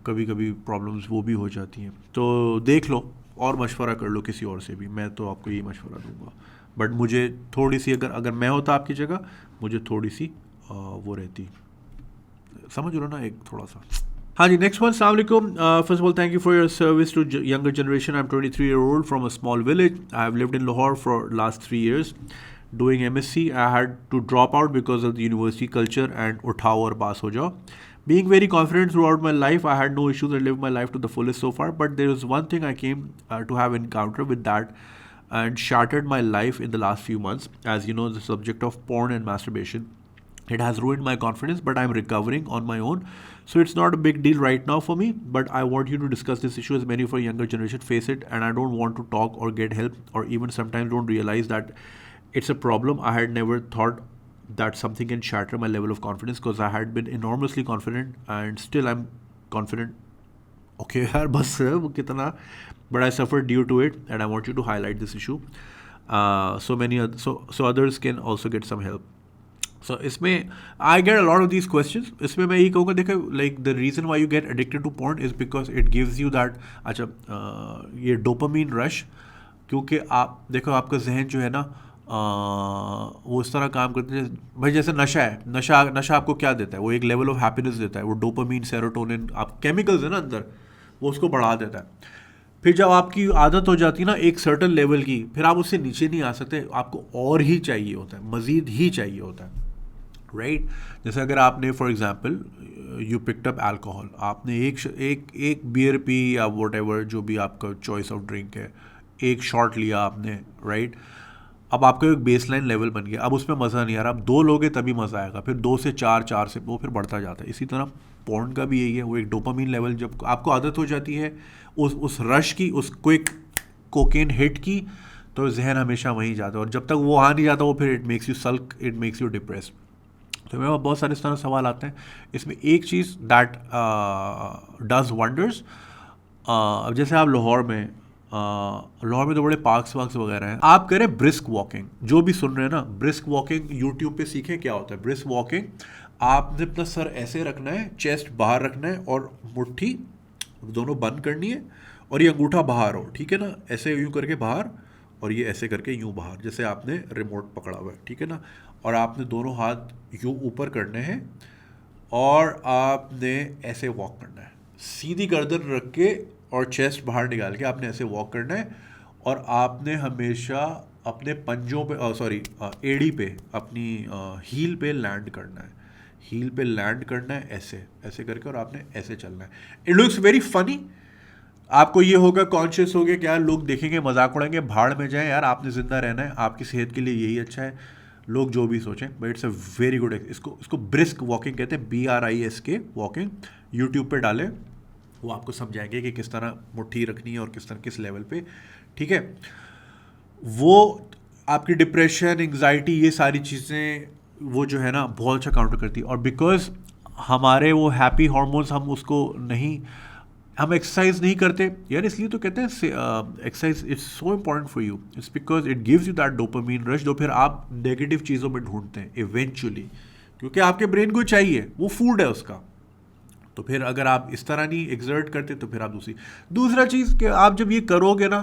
कभी कभी प्रॉब्लम्स वो भी हो जाती हैं। तो देख लो और मशवरा कर लो किसी और से भी, मैं तो आपको यही मशवरा दूंगा। बट मुझे थोड़ी सी, अगर मैं होता आपकी जगह, मुझे थोड़ी सी वो रहती, समझ लो ना, एक थोड़ा सा। हाँ जी, नेक्स्ट वन, अस्सलाम वालेकुम। First of all thank you for your service to younger generation. I am 23-year-old from a small village. I have lived in Lahore for last 3 years doing MSc. I had to drop out because of the university culture and उठाओ और पास हो जाओ. Being very confident throughout my life, I had no issues and lived my life to the fullest so far. But there was one thing I came to have encounter with that and shattered my life in the last few months. As you know, the subject of porn and masturbation. It has ruined my confidence, but I'm recovering on my own. So it's not a big deal right now for me, but I want you to discuss this issue as many of our younger generation face it, and I don't want to talk or get help, or even sometimes don't realize that it's a problem. I had never thought that something can shatter my level of confidence because I had been enormously confident and still I'm confident. Okay, यार बस वो कितना, but I suffered due to it, and I want you to highlight this issue so others can also get some help. So इसमें I get a lot of these questions. इसमें मैं यही कहूँगा, देखो, like the reason why you get addicted to porn is because it gives you that, अच्छा, ये dopamine rush, क्योंकि आप देखो आपका जहन जो है ना, वो इस तरह काम करते हैं भाई, जैसे नशा है, नशा आपको क्या देता है, वो एक लेवल ऑफ हैप्पीनेस देता है, वो डोपामीन, सेरोटोनिन, आप केमिकल्स है ना अंदर, वो उसको बढ़ा देता है। फिर जब आपकी आदत हो जाती है ना एक सर्टन लेवल की, फिर आप उससे नीचे नहीं आ सकते, आपको और ही चाहिए होता है, मज़ीद ही चाहिए होता है, राइट। जैसे अगर आपने for example you picked up alcohol, आपने एक बियर पी या वॉट एवर जो भी आपका चॉइस ऑफ ड्रिंक है, एक शॉट लिया आपने, राइट। अब आपका एक बेसलाइन लेवल बन गया, अब उसमें मज़ा नहीं आ रहा, अब 2 लोगे तभी मज़ा आएगा, फिर 2 से 4, 4 से वो फिर बढ़ता जाता है। इसी तरह पोर्न का भी यही है, वो एक डोपामीन लेवल, जब आपको आदत हो जाती है उस रश की, उस क्विक कोकेन हिट की, तो जहन हमेशा वहीं जाता है, और जब तक वो आ नहीं जाता वो फिर it makes you sulk, it makes you depressed. तो मेरे पास बहुत सारे इस तरह सवाल आते हैं। इसमें एक चीज़ दैट डज वंडर्स, अब जैसे आप लाहौर में तो बड़े पार्क्स वार्क्स वगैरह हैं, आप करें ब्रिस्क वॉकिंग, जो भी सुन रहे हैं ना, ब्रिस्क वॉकिंग यूट्यूब पे सीखें क्या होता है ब्रिस्क वॉकिंग। आपने अपना सर ऐसे रखना है, चेस्ट बाहर रखना है, और मुट्ठी दोनों बंद करनी है, और ये अंगूठा बाहर हो, ठीक है ना, ऐसे यूँ करके बाहर, और ये ऐसे करके यूँ बाहर, जैसे आपने रिमोट पकड़ा हुआ है, ठीक है ना, और आपने दोनों हाथ यूँ ऊपर करने हैं, और आपने ऐसे वॉक करना है, सीधी गर्दन रख के और चेस्ट बाहर निकाल के आपने ऐसे वॉक करना है, और आपने हमेशा अपने पंजों पे एड़ी पे, अपनी हील पे लैंड करना है, हील पे लैंड करना है, ऐसे ऐसे करके, और आपने ऐसे चलना है। इट लुक्स वेरी फनी, आपको ये होगा, कॉन्शियस हो गया कि यार लोग देखेंगे, मजाक उड़ाएंगे, भाड़ में जाए यार, आपने ज़िंदा रहना है, आपकी सेहत के लिए यही अच्छा है, लोग जो भी सोचें, but it's a very good, इसको ब्रिस्क वॉकिंग कहते हैं, BRISK वॉकिंग। यूट्यूब पे डालें, वो आपको समझाएंगे कि किस तरह मुट्ठी रखनी है और किस लेवल पे, ठीक है। वो आपकी डिप्रेशन, एंग्जाइटी, ये सारी चीज़ें वो जो है ना बहुत अच्छा काउंटर करती है। और बिकॉज हमारे वो हैप्पी हार्मोन्स, हम एक्सरसाइज नहीं करते यार, इसलिए तो कहते हैं exercise it's so important for you, it's because it gives you that dopamine rush, जो फिर आप नेगेटिव चीज़ों में ढूंढते हैं इवेंचुअली, क्योंकि आपके ब्रेन को चाहिए, वो फूड है उसका। तो फिर अगर आप इस तरह नहीं एक्सर्ट करते, तो फिर आप दूसरा चीज़ कि आप जब ये करोगे ना,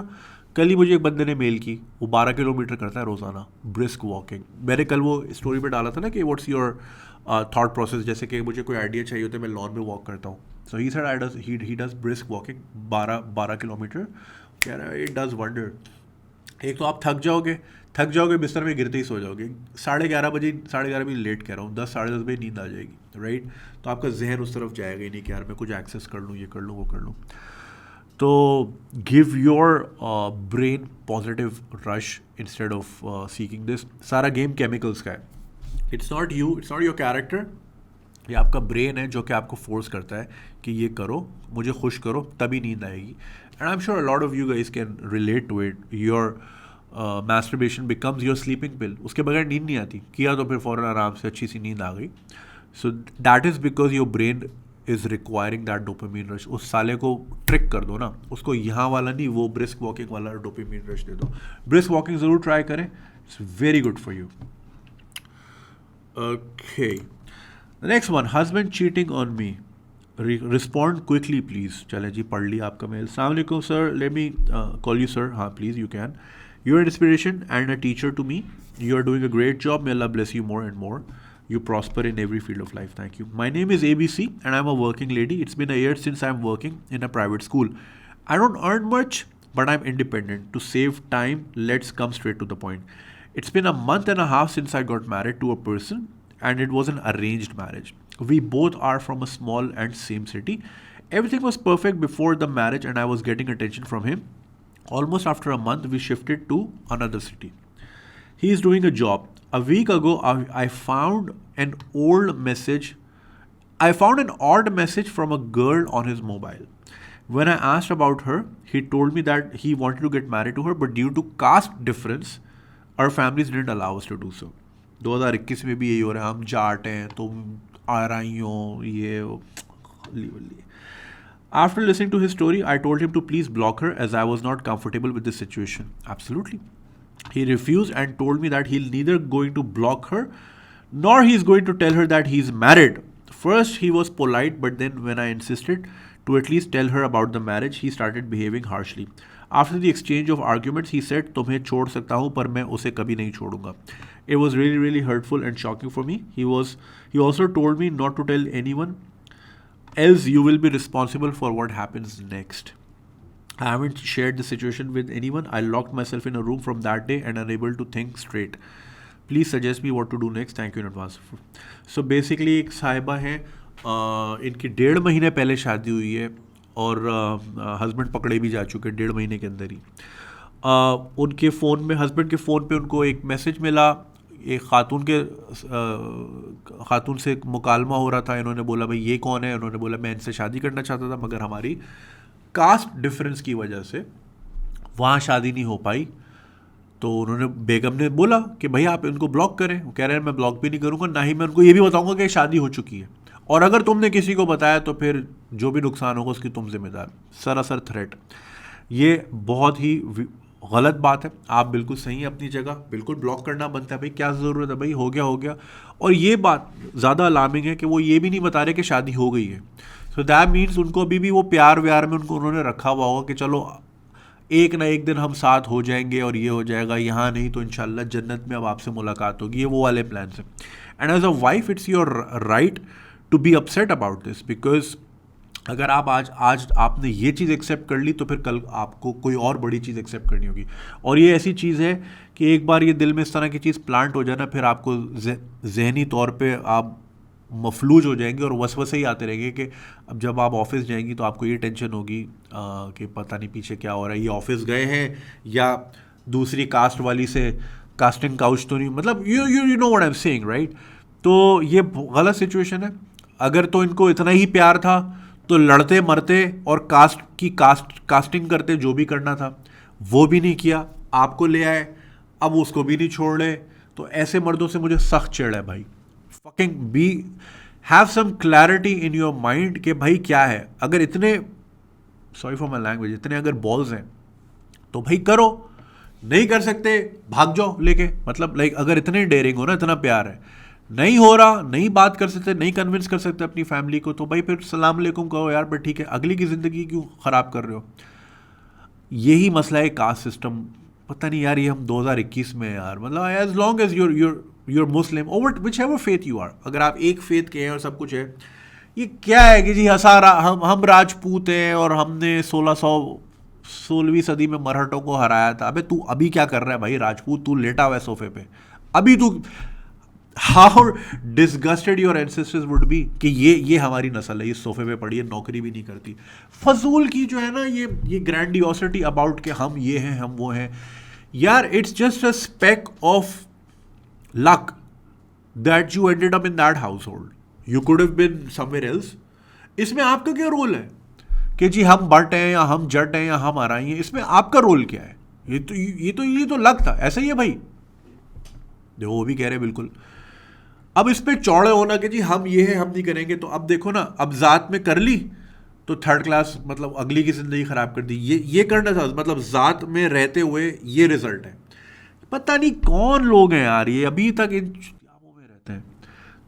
कल ही मुझे एक बंदे ने मेल की, वो 12 किलोमीटर करता है रोज़ाना ब्रिस्क वॉकिंग। मैंने कल वो स्टोरी पे डाला था ना कि व्हाट्स योर थॉट प्रोसेस, जैसे कि मुझे कोई आइडिया चाहिए होता है, मैं लॉन में वॉक करता हूँ, so he said he does brisk walking 12 kilometre, कह रहा है इट डज वंडर। एक तो आप थक जाओगे, बिस्तर में गिरते ही सो जाओगे, 11:30 बजे लेट कह रहा हूँ, 10, 10:30 बजे नींद आ जाएगी, राइट। तो आपका जहन उस तरफ जाएगा ही नहीं कि यार मैं कुछ एक्सेस कर लूँ, ये कर लूँ, वो कर लूँ। तो give your brain positive rush instead of seeking this. सारा गेम केमिकल्स का है, it's not you, it's not your character, ये आपका ब्रेन है जो कि आपको फोर्स करता है कि ये करो, मुझे खुश करो, तभी नींद आएगी. And I am sure a lot of you guys can relate to it. Your masturbation becomes your sleeping pill. उसके बगैर नींद नहीं आती, किया तो फिर फ़ौरन आराम से अच्छी सी नींद आ गई. So that is because your brain is requiring that dopamine rush. उस साले को ट्रिक कर दो ना, उसको यहाँ वाला नहीं, वो ब्रिस्क वॉकिंग वाला डोपामीन रश दे दो. ब्रिस्क वॉकिंग ज़रूर ट्राई करें, it's very good for you. Okay, the next one, husband cheating on me, respond quickly please. चले जी, पढ़ लिया आपका मेल. अस्सलाम वालेकुम sir, let me call you sir. हाँ please, you can. You're an inspiration and a teacher to me. You are doing a great job. May Allah bless you more and more. You prosper in every field of life. Thank you. My name is ABC and I'm a working lady. It's been a year since I'm working in a private school. I don't earn much, but I'm independent. To save time, let's come straight to the point. It's been a month and a half since I got married to a person, and it was an arranged marriage. We both are from a small and same city. Everything was perfect before the marriage and I was getting attention from him. Almost after a month, we shifted to another city. He is doing a job. A week ago, I found an old message. I found an odd message from a girl on his mobile. When I asked about her, he told me that he wanted to get married to her, but due to caste difference, our families didn't allow us to do so. 2021 में भी यही हो रहा है, हम जाट हैं, तुम आराई हो, ये. After listening to his story, I told him to please block her as I was not comfortable with this situation. Absolutely. He refused and told me that he'll neither going to block her nor he's going to tell her that he's married. First, he was polite, but then when I insisted to at least tell her about the marriage, he started behaving harshly. After the exchange of arguments, he said, तुम्हें छोड़ सकता हूँ पर मैं उसे कभी नहीं छोड़ूंगा. It was really, really hurtful and shocking for me. He also told me not to tell anyone, else you will be responsible for what happens next. I haven't shared the situation with anyone. I locked myself in a room from that day and unable to think straight. Please suggest me what to do next. Thank you in advance. So basically एक साहिबा हैं, इनकी 1.5 महीने पहले शादी हुई है और हस्बैंड पकड़े भी जा चुके 1.5 महीने के अंदर ही. उनके फ़ोन में, हस्बैंड के फ़ोन पे उनको एक मैसेज मिला, एक खातून से मुकालमा हो रहा था. इन्होंने बोला भाई ये कौन है, उन्होंने बोला मैं इनसे शादी करना चाहता था मगर हमारी कास्ट डिफरेंस की वजह से वहाँ शादी नहीं हो पाई. तो उन्होंने, बेगम ने बोला कि भाई आप इनको ब्लॉक करें. वो कह रहे हैं मैं ब्लॉक भी नहीं करूँगा, ना ही मैं उनको ये भी बताऊँगा कि शादी हो चुकी है, और अगर तुमने किसी को बताया तो फिर जो भी नुकसान होगा उसकी तुम जिम्मेदार. सरासर थ्रेट. ये बहुत ही गलत बात है. आप बिल्कुल सही हैं अपनी जगह, बिल्कुल ब्लॉक करना बनता है. भाई क्या ज़रूरत है, भाई हो गया. और ये बात ज़्यादा अलार्मिंग है कि वो ये भी नहीं बता रहे कि शादी हो गई है. सो दैट मीन्स उनको अभी भी वो प्यार व्यार में उन्होंने रखा हुआ होगा कि चलो एक ना एक दिन हम साथ हो जाएंगे और ये हो जाएगा, यहाँ नहीं तो इंशाल्लाह जन्नत में अब आपसे मुलाकात होगी. ये वो वाले प्लान हैं. And as a wife it's your right to be upset about this, because अगर आप आज आपने ये चीज़ एक्सेप्ट कर ली तो फिर कल आपको कोई और बड़ी चीज़ एक्सेप्ट करनी होगी. और ये ऐसी चीज़ है कि एक बार ये दिल में इस तरह की चीज़ प्लांट हो जाए ना, फिर आपको जहनी तौर पे आप मफलूज हो जाएंगे और वसवसे ही आते रहेंगे कि अब जब आप ऑफिस जाएंगी तो आपको ये टेंशन होगी कि पता नहीं पीछे क्या हो रहा है, ये ऑफिस गए हैं या दूसरी कास्ट वाली से कास्टिंग काउच तो नहीं, मतलब you know what I am saying, right. तो ये गलत सिचुएशन है. अगर तो इनको इतना ही प्यार था तो लड़ते मरते और कास्टिंग करते, जो भी करना था वो भी नहीं किया, आपको ले आए, अब उसको भी नहीं छोड़ रहे. तो ऐसे मर्दों से मुझे सख्त चिढ़ है भाई. Fucking have some clarity in your mind कि भाई क्या है. अगर इतने, सॉरी फॉर माई लैंग्वेज, इतने अगर बॉल्स हैं तो भाई करो, नहीं कर सकते भाग जाओ लेके. मतलब लाइक अगर इतने डेयरिंग हो ना, इतना प्यार है, नहीं हो रहा, नहीं बात कर सकते, नहीं कन्विंस कर सकते अपनी फैमिली को, तो भाई फिर सलाम अलैकुम कहो यार, बट ठीक है, अगली की ज़िंदगी क्यों ख़राब कर रहे हो. यही मसला है कास्ट सिस्टम. पता नहीं यार, ये हम 2021 में यार, मतलब as long as you're Muslim over whichever faith you are, अगर आप एक फेथ के हैं और सब कुछ है, ये क्या है कि जी हसारा हम राजपूत हैं और हमने 16वीं सदी में मराठों को हराया था. अबे तू अभी क्या कर रहा है भाई राजपूत, तू लेटा हुआ है सोफे पे अभी. तू how disgusted your ancestors would be कि ये हमारी नस्ल है, ये सोफे पे पड़ी है, नौकरी भी नहीं करती. फजूल की जो है ना ये ग्रैंडियोसिटी अबाउट के हम ये हैं हम वो हैं. यार it's just a speck of luck. That you ended up in that household, you could have been somewhere else. इसमें आपका क्या रोल है कि जी हम बट हैं या हम जट हैं या हम आराई हैं, इसमें आपका रोल क्या है? ये तो लग था ऐसा ही है भाई। देखो वो भी कह रहे बिल्कुल। अब इस पे चौड़े होना कि जी हम ये है हम नहीं करेंगे, तो अब देखो ना, अब जात में कर ली तो थर्ड क्लास, मतलब अगली की ज़िंदगी ख़राब कर दी। ये करना था, मतलब जात में रहते हुए ये रिजल्ट है। पता नहीं कौन लोग हैं यार ये अभी तक इन कामों में रहते हैं।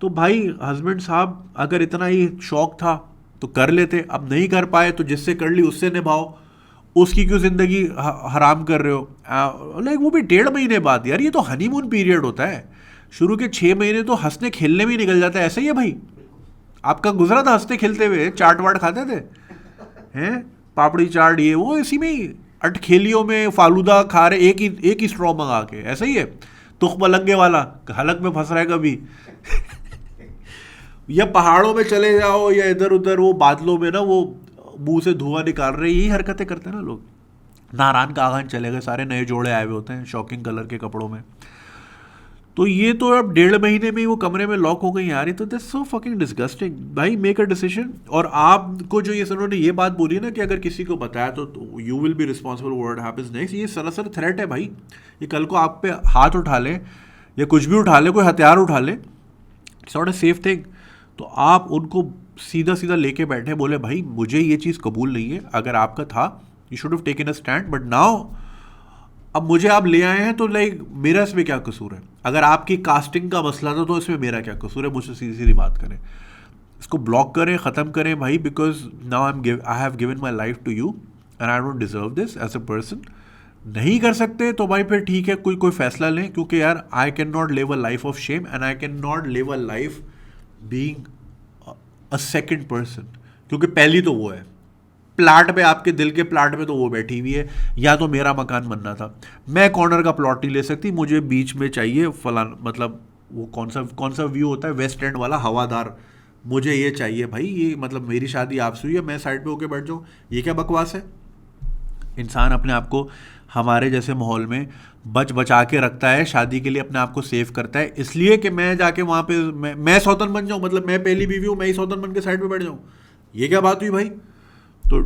तो भाई हस्बैंड साहब अगर इतना ही शौक था तो कर लेते, अब नहीं कर पाए तो जिससे कर ली उससे निभाओ, उसकी क्यों ज़िंदगी हराम कर रहे हो? लाइक वो भी 1.5 महीने बाद यार, ये तो हनीमून पीरियड होता है। शुरू के 6 महीने तो हंसने खेलने में ही निकल जाता है। ऐसा ही है भाई, आपका गुजरा था हंसते खेलते हुए? चाट वाट खाते थे हैं, पापड़ी चाट ये वो, इसी में ही अटखेलियों में फालूदा खा रहे एक ही स्ट्रॉ मंगा के। ऐसा ही है, तुख मलंगे वाला हलक में फंस रहा है कभी। या पहाड़ों में चले जाओ या इधर उधर वो बादलों में ना वो मुंह से धुआं निकाल रहे, यही हरकतें करते हैं ना लोग। नारायण का आंगन चले गए, सारे नए जोड़े आए हुए होते हैं शॉकिंग कलर के कपड़ों में। तो ये तो अब 1.5 महीने में ही वो कमरे में लॉक हो गई यार, ये तो दिस सो फकिंग डिस्गस्टिंग। भाई मेक अ डिसीजन। और आपको जो ये उन्होंने ये बात बोली ना कि अगर किसी को बताया तो you will be responsible what happens next, ये सरासर थ्रेट है भाई। ये कल को आप पे हाथ उठा ले या कुछ भी उठा ले, कोई हथियार उठा ले, it's not a safe thing. तो आप उनको सीधा सीधा लेके बैठे, बोले भाई मुझे ये चीज़ कबूल नहीं है, अगर आपका था you should have taken a stand, but now अब मुझे आप ले आए हैं तो लाइक मेरा इसमें क्या कसूर है? अगर आपकी कास्टिंग का मसला था तो इसमें मेरा क्या कसूर है? मुझसे सीधी सीधी बात करें, इसको ब्लॉक करें, ख़त्म करें भाई, because now I have given my life to you and I don't deserve this as a person. नहीं कर सकते तो भाई फिर ठीक है, कोई फैसला लें, क्योंकि यार आई can not live a life of shame and I can not live a life being a second person, क्योंकि पहली तो वो है प्लाट पे, आपके दिल के प्लाट पे तो वो बैठी हुई है। या तो मेरा मकान बनना था, मैं कॉर्नर का प्लॉट नहीं ले सकती, मुझे बीच में चाहिए फलान, मतलब वो कौन सा व्यू होता है वेस्ट एंड वाला हवादार, मुझे ये चाहिए भाई। ये मतलब मेरी शादी आपसे हुई है, मैं साइड पे होके बैठ जाऊँ, ये क्या बकवास है? इंसान अपने आप को हमारे जैसे माहौल में बचा के रखता है, शादी के लिए अपने आप को सेव करता है, इसलिए कि मैं जाके वहाँ पे मैं सौतन बन जाऊँ, मतलब मैं पहली बीवी हूँ, मैं ही सौतन बन के साइड पे बैठ जाऊँ। ये क्या बात हुई भाई? तो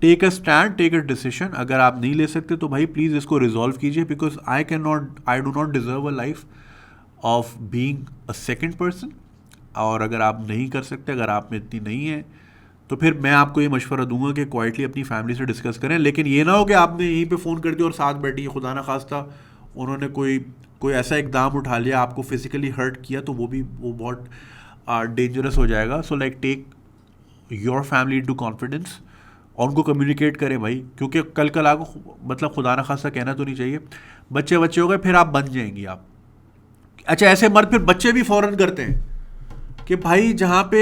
take a stand, take a decision. अगर आप नहीं ले सकते तो भाई प्लीज़ इसको रिजॉल्व कीजिए, because I do not deserve a life of being a second person. और अगर आप नहीं कर सकते, अगर आप में इतनी नहीं है, तो फिर मैं आपको ये मशवरा दूंगा कि क्वाइटली अपनी फैमिली से डिस्कस करें। लेकिन ये ना हो कि आपने यहीं पे फ़ोन कर दिया और साथ बैठी, खुदा ना खास्ता उन्होंने कोई ऐसा इकदाम उठा लिया, आपको फिजिकली हर्ट किया, तो वो बहुत डेंजरस हो जाएगा। So like take your family into confidence और उनको कम्युनिकेट करें भाई, क्योंकि कल आपको मतलब खुदा ना खास्ता कहना तो नहीं चाहिए, बच्चे हो गए फिर आप बन जाएंगी आप। अच्छा ऐसे मर्द फिर बच्चे भी फ़ौरन करते हैं कि भाई जहाँ पे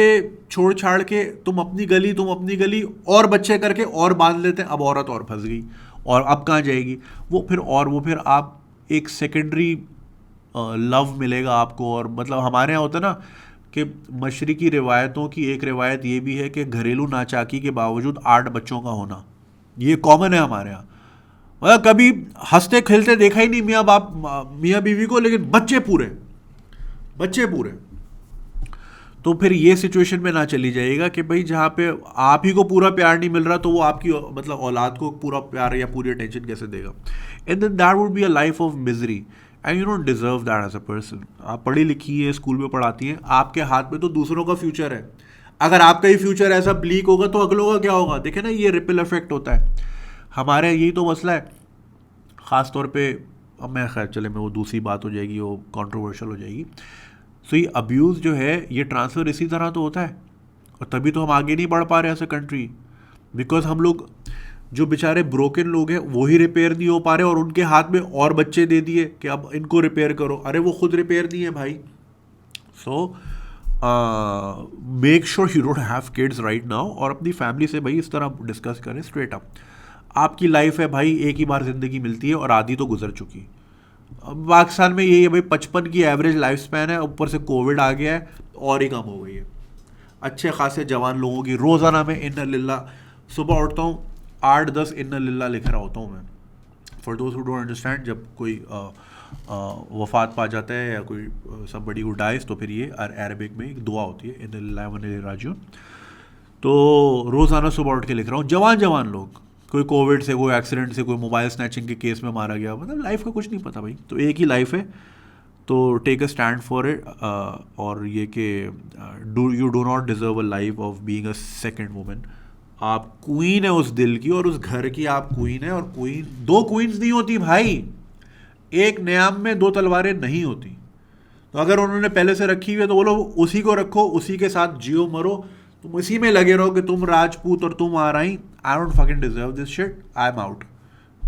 छोड़ छाड़ के तुम अपनी गली और बच्चे करके और बांध लेते हैं, अब औरत और फंस गई और अब कहाँ जाएगी वो फिर आप एक सेकेंडरी लव मिलेगा आपको। और मतलब हमारे यहाँ होता है ना कि मशरिकी रिवायतों की एक रिवायत ये भी है कि घरेलू नाचाकी के बावजूद 8 बच्चों का होना ये कॉमन है हमारे यहाँ। मतलब कभी हंसते खेलते देखा ही नहीं मियाँ बीवी को, लेकिन बच्चे पूरे। तो फिर ये सिचुएशन में ना चली जाएगा कि भाई जहाँ पे आप ही को पूरा प्यार नहीं मिल रहा तो वो आपकी मतलब औलाद को पूरा प्यार या पूरी अटेंशन कैसे देगा? And then that would be a life of misery and you don't deserve that as a person. आप पढ़ी लिखी है, स्कूल में पढ़ाती हैं, आपके हाथ में तो दूसरों का फ्यूचर है। अगर आपका ही फ्यूचर ऐसा ब्लीक होगा तो अगलों का क्या होगा? देखे ना, ये रिपल इफेक्ट होता है। हमारे यही तो मसला है ख़ास तौर पे। अब मैं खैर चले मैं वो दूसरी बात हो जाएगी, वो कंट्रोवर्शियल हो जाएगी। सो ये अब्यूज़ जो है ये ट्रांसफ़र इसी तरह तो होता है, और तभी तो हम आगे नहीं बढ़ पा रहे एज अ कंट्री, बिकॉज हम लोग जो बेचारे ब्रोकन लोग हैं वही रिपेयर नहीं हो पा रहे और उनके हाथ में और बच्चे दे दिए कि अब इनको रिपेयर करो। अरे वो खुद रिपेयर नहीं है भाई। So make sure you don't have kids right now, और अपनी फैमिली से भाई इस तरह डिस्कस करें स्ट्रेट अप। आपकी लाइफ है भाई, एक ही बार ज़िंदगी मिलती है और आधी तो गुजर चुकी। अब पाकिस्तान में यही है भाई, 55 की एवरेज लाइफ स्पैन है, ऊपर से कोविड आ गया है और ही कम हो गई है। अच्छे खासे जवान लोगों की रोज़ाना में इन्ना लिल्ला, सुबह उठता हूँ 8-10 इन्ना लिल्ला लिख रहा होता हूँ मैं। For those who don't understand, जब कोई वफात पा जाता है या कोई somebody who dies, तो फिर ये अरबिक में एक दुआ होती है, इन लिल्लाहि राजिऊन। तो रोज़ाना सुबह उठ के लिख रहा हूँ, जवान लोग, कोई कोविड से, कोई एक्सीडेंट से, कोई मोबाइल स्नैचिंग के केस में मारा गया, मतलब लाइफ का कुछ नहीं पता भाई, तो एक ही लाइफ है, तो take a stand for it. और ये कि you do not deserve a life of being a second women. आप क्वीन है उस दिल की और उस घर की, आप क्वीन है, और क्वीन, दो क्वींस नहीं होती भाई, एक न्याम में दो तलवारें नहीं होती। तो अगर उन्होंने पहले से रखी हुई है तो बोलो उसी को रखो, उसी के साथ जियो मरो, तुम इसी में लगे रहो कि तुम राजपूत और तुम आ रही। I don't fucking deserve this shit, I am out.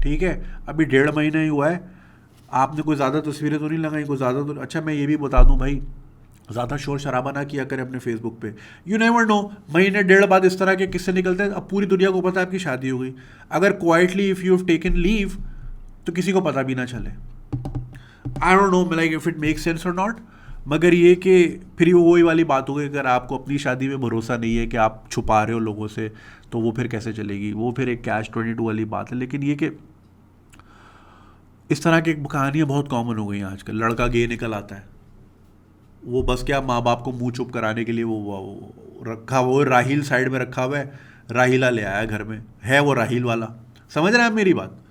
ठीक है, अभी 1.5 महीना ही हुआ है, आपने कोई ज़्यादा तस्वीरें तो नहीं लगाई, कोई ज़्यादा तो अच्छा। मैं ये भी बता दूं भाई, ज़्यादा शोर शराबा ना किया करें अपने फेसबुक पे। यू नेवर नो, महीने 1.5 बाद इस तरह के किस्से निकलते हैं, अब पूरी दुनिया को पता है आपकी शादी हो गई। अगर quietly if you have taken leave तो किसी को पता भी ना चले। आई don't know like if it make sense और नॉट, मगर ये कि फिर वो वही वाली बात हो गई, अगर आपको अपनी शादी में भरोसा नहीं है कि आप छुपा रहे हो लोगों से, तो वो फिर कैसे चलेगी, वो फिर एक कैश 22 वाली बात है। लेकिन ये कि इस तरह की कहानियाँ बहुत कॉमन हो गई हैं आजकल। लड़का गे निकल आता है, वो बस क्या माँ बाप को मुंह चुप कराने के लिए वो रखा, वो राहील साइड में रखा हुआ है, राहीला ले आया घर में, है वो राहील वाला। समझ रहे हैं आप मेरी बात?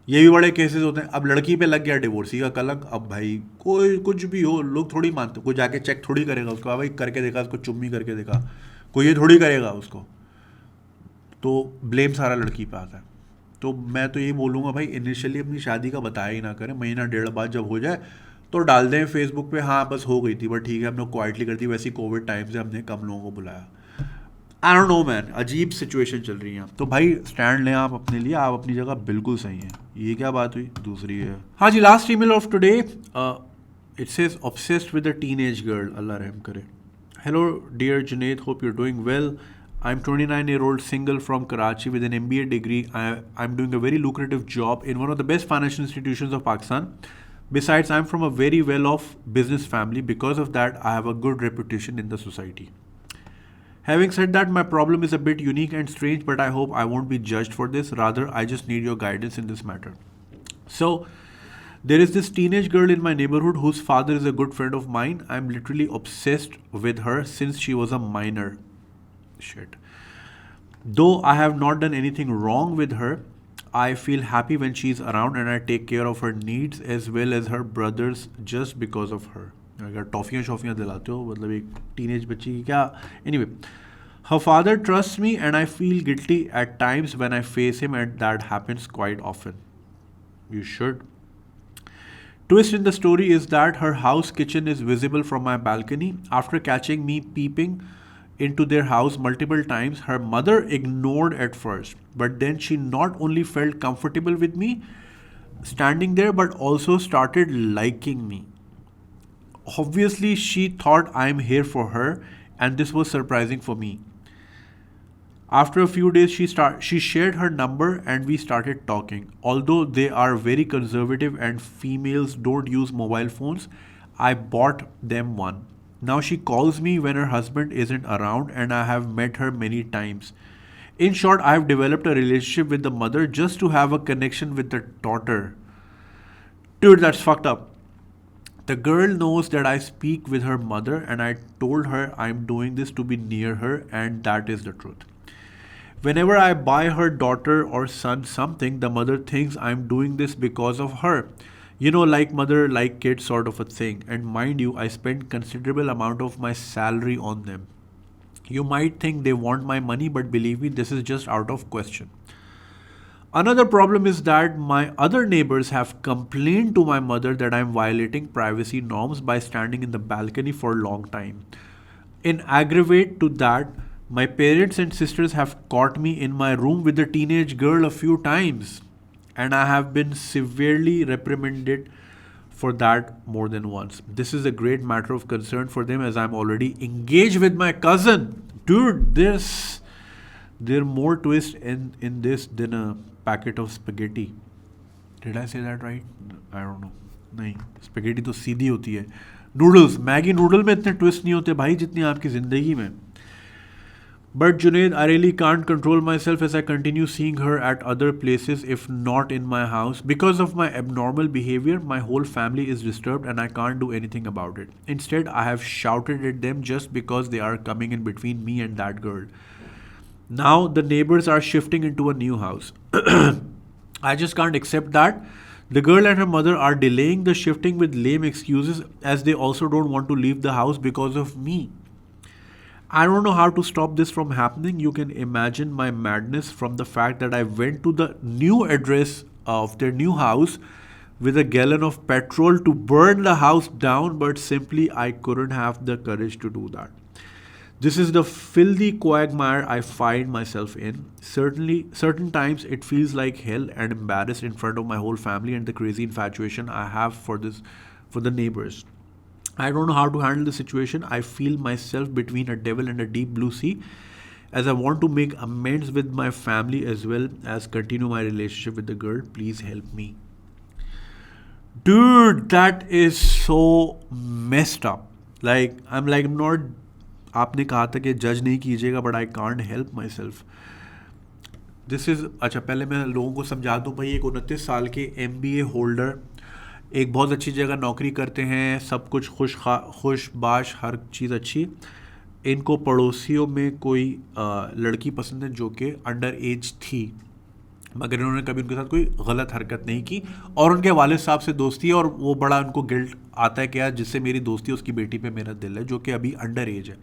ये भी बड़े केसेस होते हैं। अब लड़की पे लग गया डिवोर्सी का कलंक, अब भाई कोई कुछ भी हो, लोग थोड़ी मानते, कोई जाके चेक थोड़ी करेगा उसको, भाई करके देखा, उसको चुम्मी करके देखा, कोई ये थोड़ी करेगा उसको, तो ब्लेम सारा लड़की पे आता है। तो मैं तो ये बोलूँगा भाई, इनिशियली अपनी शादी का बताया ही ना करें, महीना 1.5 बाद जब हो जाए तो डाल दें फेसबुक पे, हाँ बस हो गई थी, बट ठीक है हम लोग क्वाइटली करती, वैसे कोविड टाइम से हमने कम लोगों को बुलाया। आई डोंट नो मैन, अजीब सिचुएशन चल रही है। तो भाई स्टैंड लें आप अपने लिए, आप अपनी जगह बिल्कुल सही हैं। ये क्या बात हुई? दूसरी है, हाँ जी, last email of today, it says obsessed with a teenage girl, अल्लाह रहम करे। Hello dear Junaid, hope you are doing well. I'm 29-year-old single from Karachi with an MBA degree. I'm doing a very lucrative job in one of the best financial institutions of Pakistan. Besides, I'm from a very well-off business family. Because of that, I have a good reputation in the society. Having said that, my problem is a bit unique and strange, but I hope I won't be judged for this. Rather, I just need your guidance in this matter. So, there is this teenage girl in my neighborhood whose father is a good friend of mine. I'm literally obsessed with her since she was a minor. Shit. Though I have not done anything wrong with her, I feel happy when she's around and I take care of her needs as well as her brothers just because of her. अगर टॉफियाँ शॉफियाँ दिलाते हो, मतलब एक teenage बच्ची की क्या। Anyway, her father trusts me and I feel guilty at times when I face him, and that happens quite often. You should. Twist in the story is that her house kitchen is visible from my balcony. After catching me peeping into their house multiple times, her mother ignored at first, but then she not only felt comfortable with me standing there but also started liking me. Obviously, she thought I'm here for her, and this was surprising for me. After a few days, she shared her number and we started talking. Although they are very conservative and females don't use mobile phones, I bought them one. Now she calls me when her husband isn't around, and I have met her many times. In short, I have developed a relationship with the mother just to have a connection with the daughter. Dude, that's fucked up. The girl knows that I speak with her mother, and I told her I'm doing this to be near her, and that is the truth. Whenever I buy her daughter or son something, the mother thinks I'm doing this because of her. You know, like mother, like kid sort of a thing. And mind you, I spend considerable amount of my salary on them. You might think they want my money, but believe me, this is just out of question. Another problem is that my other neighbors have complained to my mother that I'm violating privacy norms by standing in the balcony for a long time. In aggravate to that, my parents and sisters have caught me in my room with a teenage girl a few times, and I have been severely reprimanded for that more than once. This is a great matter of concern for them as I'm already engaged with my cousin. Dude, there are more twists in this than a packet of spaghetti. Did I say that right? I don't know. नहीं, spaghetti तो सीधी होती है। Noodles, Maggi noodle में इतने twist नहीं होते भाई जितनी आपकी ज़िंदगी में। But Junaid, I really can't control myself as I continue seeing her at other places if not in my house. Because of my abnormal behavior, my whole family is disturbed and I can't do anything about it. Instead, I have shouted at them just because they are coming in between me and that girl. Now the neighbors are shifting into a new house. I just can't accept that. The girl and her mother are delaying the shifting with lame excuses as they also don't want to leave the house because of me. I don't know how to stop this from happening. You can imagine my madness from the fact that I went to the new address of their new house with a gallon of petrol to burn the house down, but simply I couldn't have the courage to do that. This is the filthy quagmire I find myself in. Certainly, certain times it feels like hell and embarrassed in front of my whole family and the crazy infatuation I have for the neighbors. I don't know how to handle the situation. I feel myself between a devil and a deep blue sea as I want to make amends with my family as well as continue my relationship with the girl. Please help me. Dude, that is so messed up. I'm not. आपने कहा था कि जज नहीं कीजिएगा but I can't help my self. This is अच्छा, पहले मैं लोगों को समझा दूँ. भाई एक 29 साल के MBA होल्डर एक बहुत अच्छी जगह नौकरी करते हैं, सब कुछ खुश बाश, हर चीज़ अच्छी. इनको पड़ोसियों में कोई लड़की पसंद है जो कि अंडर एज थी, मगर इन्होंने कभी उनके साथ कोई गलत हरकत नहीं की और उनके वालिद साहब से दोस्ती है और वो बड़ा उनको गिल्ट आता है कि यार जिससे मेरी दोस्ती है उसकी बेटी पे मेरा दिल है, जो कि अभी अंडर एज है.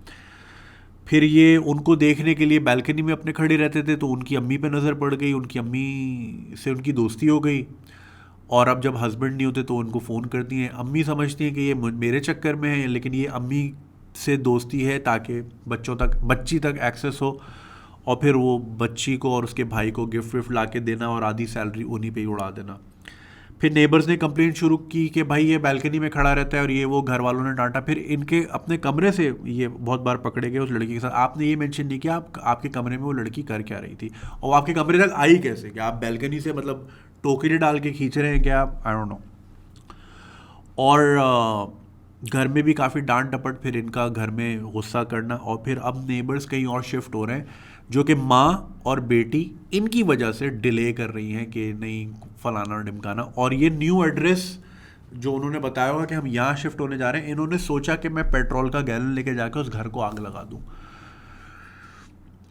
फिर ये उनको देखने के लिए बैल्कनी में अपने खड़े रहते थे तो उनकी अम्मी पे नज़र पड़ गई, उनकी अम्मी से उनकी दोस्ती हो गई और अब जब हस्बैंड नहीं होते तो उनको फ़ोन करती हैं. अम्मी समझती हैं कि ये मेरे चक्कर में है, लेकिन ये अम्मी से दोस्ती है ताकि बच्ची तक एक्सेस हो और फिर वो बच्ची को और उसके भाई को गिफ्ट विफ्ट ला के देना और आधी सैलरी उन्हीं पे ही उड़ा देना. फिर नेबर्स ने कंप्लेंट शुरू की कि भाई ये बैल्कनी में खड़ा रहता है और ये वो, घर वालों ने डांटा. फिर इनके अपने कमरे से ये बहुत बार पकड़े गए उस लड़की के साथ. आपने ये मेंशन नहीं किया आपके कमरे में वो लड़की कर क्या रही थी और आपके कमरे तक आई कैसे, कि आप बैल्कनी से मतलब टोकरी डाल के खींच रहे हैं क्या आप, आई डोंट नो. और घर में भी काफ़ी डांट डपट, फिर इनका घर में गुस्सा करना और फिर अब नेबर्स कहीं और शिफ्ट हो रहे हैं जो कि माँ और बेटी इनकी वजह से डिले कर रही हैं कि नहीं फलाना और ढिमकाना. और ये न्यू एड्रेस जो उन्होंने बताया होगा कि हम यहाँ शिफ्ट होने जा रहे हैं, इन्होंने सोचा कि मैं पेट्रोल का गैलन लेके जाकर उस घर को आग लगा दूँ.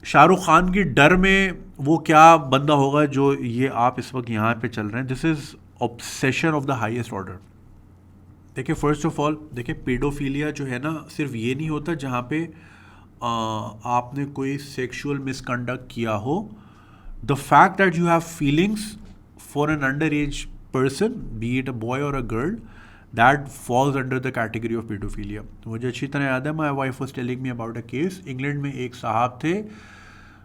शाहरुख खान की डर में वो क्या बंदा होगा जो ये आप इस वक्त यहाँ पे चल रहे हैं. This is obsession of the highest order. देखिए, फर्स्ट ऑफ ऑल देखिए, पेडोफीलिया जो है ना सिर्फ ये नहीं होता जहाँ पे आपने कोई सेक्सुअल मिसकंडक्ट किया हो. The fact that you have feelings for an under age person, be it a boy or a girl, that falls under the category of pedophilia. मुझे अच्छी तरह याद है, my wife was telling me about a case. England में एक साहब थे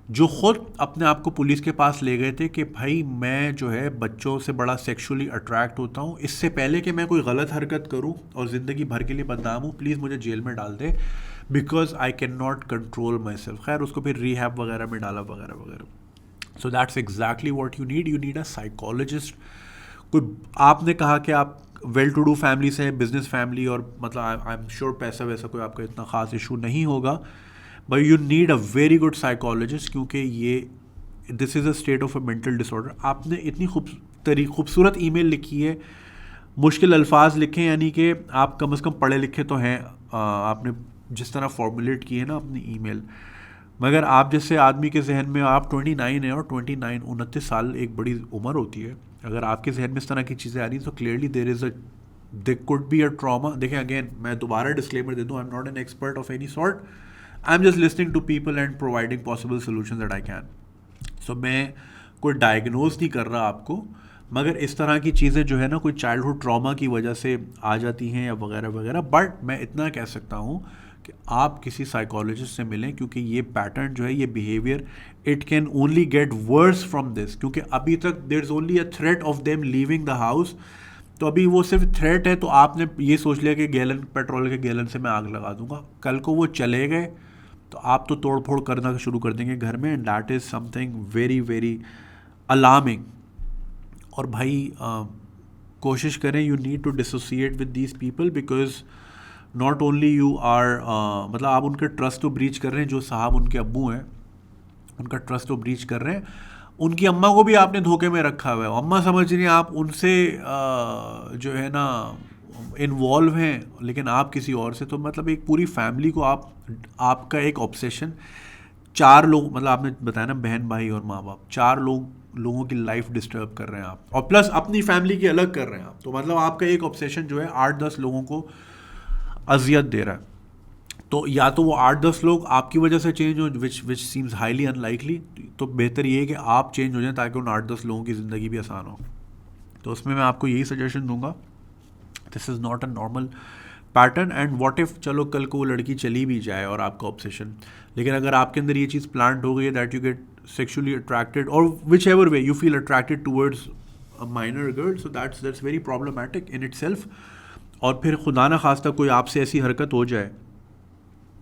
जो ख़ुद अपने आप को पुलिस के पास ले गए थे कि भाई मैं जो है बच्चों से बड़ा सेक्सुअली अट्रैक्ट होता हूँ, इससे पहले कि मैं कोई गलत हरकत करूँ और ज़िंदगी भर के लिए बदनाम हूँ, प्लीज़ मुझे जेल में डाल दे because I can not control my self. खैर उसको फिर रिहैब वगैरह में डाला वगैरह वगैरह. So that's exactly what you need a psychologist. कोई आपने कहा कि आप वेल टू डू फैमिली से हैं, बिजनेस फैमिली, और मतलब आई एम श्योर पैसा वैसा कोई आपका इतना ख़ास इशू नहीं होगा, but you need a very good psychologist क्योंकि ये this is a state of a mental disorder. आपने इतनी खूबसूरत ईमेल लिखी है, मुश्किल अल्फाज लिखे, यानी कि आप कम से कम पढ़े लिखे तो हैं. आपने जिस तरह फॉर्मुलेट की है ना अपनी ईमेल, मगर आप जैसे आदमी के जहन में, आप 29 हैं और 29 साल एक बड़ी उम्र होती है. अगर आपके जहन में इस तरह की चीज़ें आ रही हैं तो clearly there could be a trauma. देखें, अगेन मैं दोबारा डिस्क्लेमर दे दूँ, I am not an expert of any sort, I am just listening to people and providing possible solution that I can. So मैं कोई डायग्नोज नहीं कर रहा आपको, मगर इस तरह की चीज़ें जो है ना कोई चाइल्डहुड ट्रॉमा की वजह से आ जाती हैं या वगैरह वगैरह. बट मैं इतना कह सकता हूँ कि आप किसी साइकोलॉजिस्ट से मिलें क्योंकि ये पैटर्न जो है, ये behaviour, it can only get worse from this. क्योंकि अभी तक there is only a threat of them leaving the house. तो अभी वो सिर्फ थ्रेट है, तो आपने ये सोच लिया कि पेट्रोल के गैलन से मैं आग लगा दूंगा. कल को वो चले गए तो आप तो तोड़ फोड़ करना शुरू कर देंगे घर में, and that is something very very alarming. और भाई कोशिश करें, you need to dissociate with these people because not only you are मतलब आप उनके ट्रस्ट तो ब्रीच कर रहे हैं. जो साहब उनके अब्बू हैं, उनका ट्रस्ट वो ब्रीच कर रहे हैं। उनकी अम्मा को भी आपने धोखे में रखा हुआ है, अम्मा समझ रही हैं आप उनसे जो है ना इन्वॉल्व हैं, लेकिन आप किसी और से। तो मतलब एक पूरी फैमिली को आपका एक ऑब्सेशन, 4 लोग, मतलब आपने बताया ना बहन भाई और माँ बाप, 4 लोगों की लाइफ डिस्टर्ब कर रहे हैं आप, और प्लस अपनी फैमिली की अलग कर रहे हैं आप। तो मतलब आपका एक ऑब्सेशन जो है 8-10 लोगों को अजियत दे रहा है। तो या तो वो 8-10 लोग आपकी वजह से चेंज हो, विच सीम्स हाईली अनलाइकली, तो बेहतर ये है कि आप चेंज हो जाएं ताकि उन 8-10 लोगों की ज़िंदगी भी आसान हो। तो उसमें मैं आपको यही सजेशन दूंगा, this is not a normal pattern. And what if चलो कल को वो लड़की चली भी जाए और आपका ऑब्सेशन, लेकिन अगर आपके अंदर ये चीज़ प्लांट हो गई है that you get sexually attracted और which ever way you feel attracted towards a minor girl, so that's very problematic in itself. और फिर खुदा न खास्ता कोई आपसे ऐसी हरकत हो जाए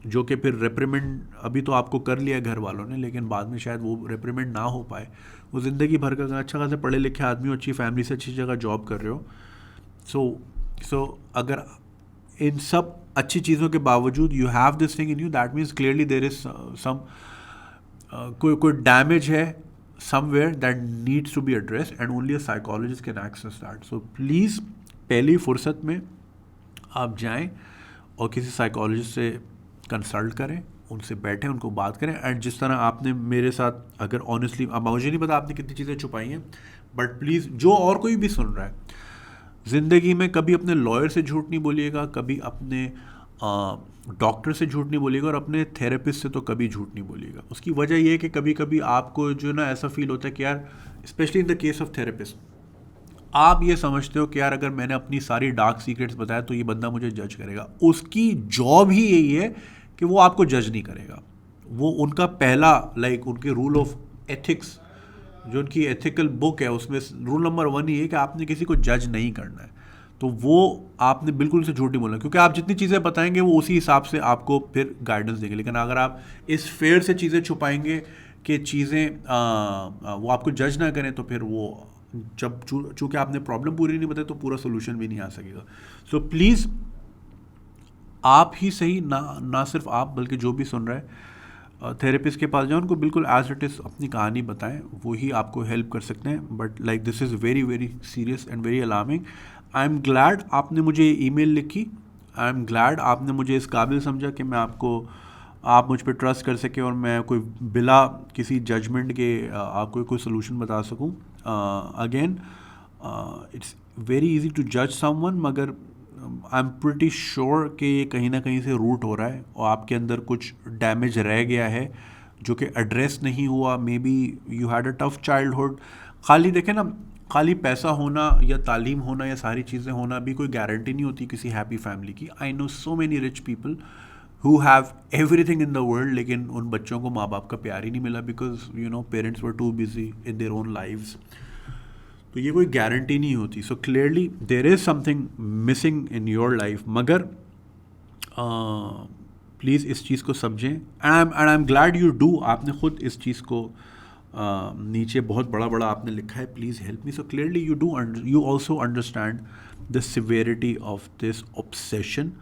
जो कि फिर रेप्रिमेंड, अभी तो आपको कर लिया घर वालों ने, लेकिन बाद में शायद वो रेप्रिमेंड ना हो पाए, वो ज़िंदगी भर का, अच्छा खासा पढ़े लिखे आदमी हो, अच्छी फैमिली से अच्छी जगह जॉब कर रहे हो, सो अगर इन सब अच्छी चीज़ों के बावजूद you have this thing in you, that means clearly there is some कोई डैमेज है somewhere that needs to be address and only a psychologist can access that. So please पहली फुर्सत में आप जाएं और किसी साइकोलॉजिस्ट से कंसल्ट करें, उनसे बैठें, उनको बात करें। एंड जिस तरह आपने मेरे साथ, अगर ऑनेस्टली, अब मुझे नहीं पता आपने कितनी चीज़ें छुपाई हैं, बट प्लीज़ जो और कोई भी सुन रहा है, ज़िंदगी में कभी अपने लॉयर से झूठ नहीं बोलिएगा, कभी अपने डॉक्टर से झूठ नहीं बोलिएगा, और अपने थेरेपिस्ट से तो कभी झूठ नहीं बोलिएगा। उसकी वजह ये है कि कभी कभी आपको जो ना ऐसा फील होता है कि यार, specially in the case of therapist, आप ये समझते हो कि यार अगर मैंने अपनी सारी डार्क सीक्रेट्स बताया तो ये बंदा मुझे जज करेगा। उसकी जॉब ही यही है कि वो आपको जज नहीं करेगा। वो उनका पहला उनके रूल ऑफ एथिक्स, जो उनकी एथिकल बुक है, उसमें रूल नंबर 1 ही है कि आपने किसी को जज नहीं करना है। तो वो आपने बिल्कुल से झूठ नहीं बोलना, क्योंकि आप जितनी चीज़ें बताएंगे वो उसी हिसाब से आपको फिर गाइडेंस देंगे। लेकिन अगर आप इस फेयर से चीज़ें छुपाएंगे कि चीज़ें वो आपको जज ना करें, तो फिर वो जब चूँकि आपने प्रॉब्लम पूरी नहीं बताई तो पूरा सोल्यूशन भी नहीं आ सकेगा। सो प्लीज़ आप ही सही, ना सिर्फ आप, बल्कि जो भी सुन रहा है, थेरेपिस्ट के पास जाओ, उनको बिल्कुल एज इट इज़ अपनी कहानी बताएं, वो ही आपको हेल्प कर सकते हैं। But this is very very serious and very alarming. I am glad आपने मुझे ईमेल लिखी, आई एम ग्लैड आपने मुझे इस काबिल समझा कि आप मुझ पर ट्रस्ट कर सके और मैं कोई बिला किसी जजमेंट के आपको कोई सोल्यूशन बता सकूं। Again, it's very easy to जज समवन, मगर आई एम प्रिटी श्योर कि ये कहीं ना कहीं से रूट हो रहा है और आपके अंदर कुछ डैमेज रह गया है जो कि एड्रेस नहीं हुआ। May be you had a tough childhood. खाली देखें ना, खाली पैसा होना या तालीम होना या सारी चीज़ें होना भी कोई गारंटी नहीं होती किसी हैप्पी फैमिली की। I know so many rich people who have everything in the world, लेकिन उन बच्चों को माँ बाप का प्यार ही नहीं मिला, because parents were too busy in their own lives. तो ये कोई गारंटी नहीं होती। So clearly there is something missing in your life, मगर प्लीज़ इस चीज़ को समझें। And I am glad you do. आपने खुद इस चीज़ को नीचे बहुत बड़ा बड़ा आपने लिखा है, please help me. So clearly you also understand the severity of this obsession.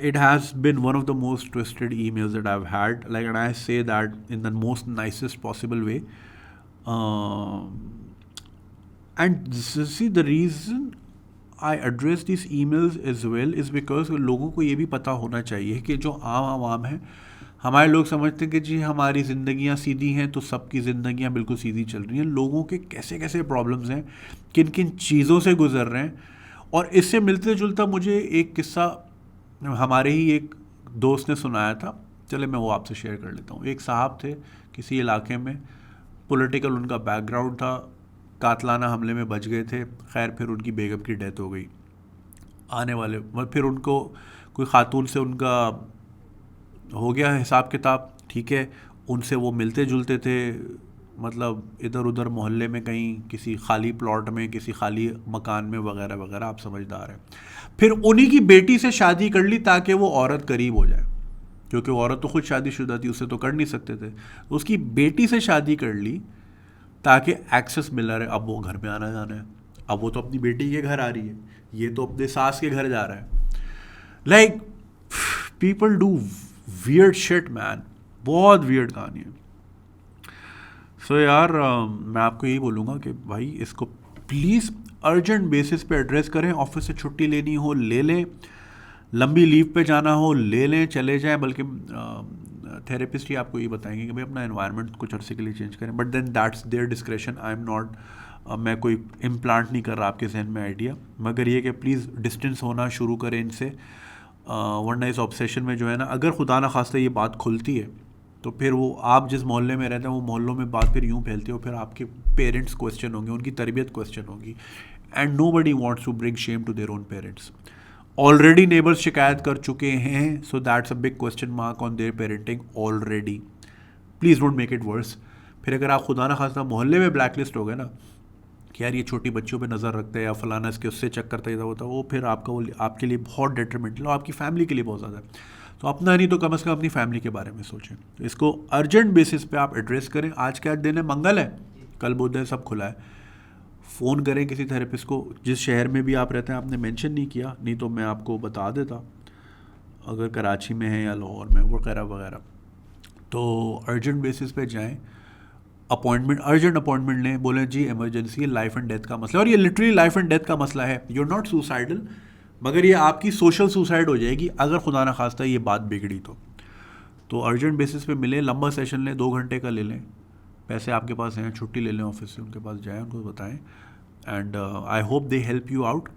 It has been one of the most twisted emails that I've had, and I say that in the most nicest possible way. And see, the reason I address these emails as well is because लोगों को ये भी पता होना चाहिए कि जो आवाम है, हमारे लोग समझते हैं कि जी हमारी ज़िंदगियाँ सीधी हैं तो सबकी ज़िंदगियाँ बिल्कुल सीधी चल रही हैं। लोगों के कैसे कैसे प्रॉब्लम्स हैं, किन किन चीज़ों से गुजर रहे हैं। और इससे मिलते जुलता मुझे एक किस्सा हमारे ही एक दोस्त ने सुनाया था, चले मैं वो आपसे शेयर कर लेता हूँ। एक साहब थे किसी इलाके में, पॉलिटिकल उनका बैकग्राउंड था, कातलाना हमले में बच गए थे। खैर फिर उनकी बेगम की डेथ हो गई। आने वाले फिर उनको कोई ख़ातून से उनका हो गया हिसाब किताब, ठीक है, उनसे वो मिलते जुलते थे, मतलब इधर उधर मोहल्ले में, कहीं किसी खाली प्लॉट में, किसी खाली मकान में, वगैरह वगैरह, आप समझदार हैं। फिर उन्हीं की बेटी से शादी कर ली ताकि वो औरत करीब हो जाए, क्योंकि वो औरत तो खुद शादीशुदा थी, उससे तो कर नहीं सकते थे। तो उसकी बेटी से शादी कर ली ताकि एक्सेस मिल रहा है। अब वो घर में आना जाना है, अब वो तो अपनी बेटी के घर आ रही है, ये तो अपने सास के घर जा रहा है। People do weird shit man, बहुत वियर्ड कहानी है। सो यार मैं आपको यही बोलूँगा कि भाई इसको प्लीज़ अर्जेंट बेसिस पे एड्रेस करें। ऑफिस से छुट्टी लेनी हो ले लें, लंबी लीव पे जाना हो ले लें, चले जाएं। बल्कि थेरेपिस्ट ही आपको ये बताएंगे कि भाई अपना एनवायरनमेंट कुछ अरसे के लिए चेंज करें, but then that's their discretion. I am not, मैं कोई इम्प्लांट नहीं कर रहा आपके जहन में आइडिया, मगर ये कि प्लीज़ डिस्टेंस होना शुरू करें इनसे, वरना इस ऑब्सेशन में जो है ना, अगर खुदा ना खास्ता ये बात खुलती है तो फिर वो आप जिस मोहल्ले में रहते हैं वो मोहल्लों में बात फिर यूँ फैलती है, फिर आपके पेरेंट्स क्वेश्चन होंगे, उनकी तरबियत क्वेश्चन होगी, and nobody wants to bring shame to their own parents. Already neighbours शिकायत कर चुके हैं, so that's a big question mark on their parenting already. Please don't make it worse. फिर अगर आप खुदा ना खास्ता मोहल्ले में ब्लैक लिस्ट हो गए ना कि यार ये छोटी बच्चियों पे नज़र रखते हैं या फलाना इसके उससे चेक करता ही होता, वो फिर आपका वो आपके लिए बहुत डेट्रीमेंटल और आपकी फैमिली के लिए बहुत ज़्यादा है। तो अपना नहीं तो कम से कम अपनी फैमिली के बारे में सोचें। तो इसको अर्जेंट बेसिस पे आप एड्रेस करें। आज क्या दिन है? मंगल है, कल बुध है, सब खुला है। फ़ोन करें किसी थेरेपिस्ट को, जिस शहर में भी आप रहते हैं। आपने मेंशन नहीं किया, नहीं तो मैं आपको बता देता, अगर कराची में है या लाहौर में वगैरह वगैरह। तो अर्जेंट बेसिस पे जाएं, अपॉइंटमेंट, अर्जेंट अपॉइंटमेंट लें, बोलें जी इमरजेंसी है, लाइफ एंड डेथ का मसला है। और ये लिटरली लाइफ एंड डेथ का मसला है। यू आर नॉट सुसाइडल, मगर ये आपकी सोशल सुसाइड हो जाएगी अगर खुदा ना खास्ता ये बात बिगड़ी तो अर्जेंट बेसिस पे मिलें, लंबा सेशन लें, 2 घंटे का ले लें, पैसे आपके पास हैं, छुट्टी ले लें ऑफिस से, उनके पास जाएं, उनको बताएं, and I hope they help you out.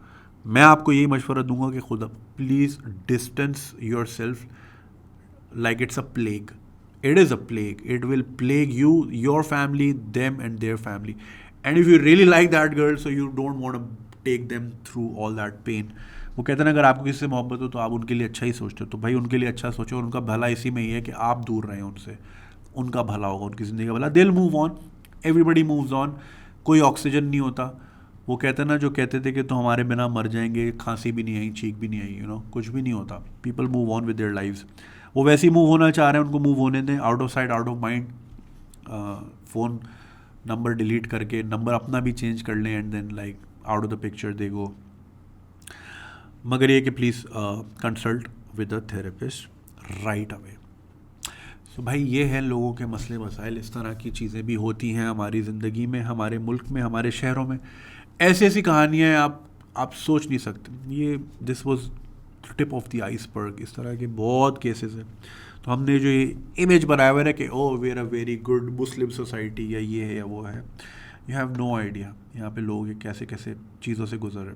मैं आपको यही मशवरा दूंगा कि खुदा please distance your self like it's a plague. It is a plague. It will plague you, your family, them and their family. And if you really like that girl, so you don't want to take them through all that pain. वो कहते हैं ना, अगर आपको किसी से मोहब्बत हो तो आप उनके लिए अच्छा ही सोचते हो, तो भाई उनके लिए अच्छा सोचो। और उनका भला इसी में ही है कि आप दूर रहें उनसे, उनका भला होगा, उनकी ज़िंदगी का भला। दिल move on, everybody moves on. कोई ऑक्सीजन नहीं होता। वो कहते हैं ना, जो कहते थे कि तो हमारे बिना मर जाएंगे, खांसी भी नहीं आई, चीख भी नहीं आई, यू नो, कुछ भी नहीं होता। People move on with their lives. वो वैसे ही मूव होना चाह रहे हैं, उनको मूव होने दें। Out of sight out of mind. Phone number delete करके नंबर अपना भी चेंज कर लें, and then like out of the picture they go. मगर ये कि please consult with a therapist right away. So भाई ये हैं लोगों के मसले मसाइल। इस तरह की चीज़ें भी होती हैं हमारी ज़िंदगी में, हमारे मुल्क में, हमारे शहरों में। ऐसी ऐसी कहानियाँ आप सोच नहीं सकते। ये this was tip of the iceberg. इस तरह के बहुत केसेस हैं। तो हमने जो ये इमेज बनाया हुआ है कि oh we are a very good Muslim society, या ये है या वो है, यू हैव नो आइडिया यहाँ पे लोग कैसे कैसे चीज़ों से गुजर रहे।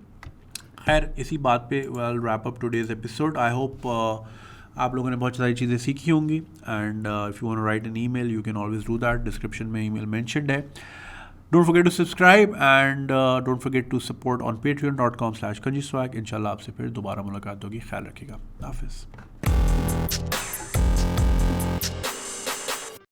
खैर इसी बात पे we'll wrap up today's episode. I hope आप लोगों ने बहुत सारी चीज़ें सीखी होंगी, and if you want to write an email you can always do that. Description में ईमेल मेंशन्ड है। Don't forget to subscribe and don't forget to support on patreon.com/kanjiswag। इंशाल्लाह आपसे फिर दोबारा मुलाकात होगी। ख्याल रखिएगा। हाफिज़।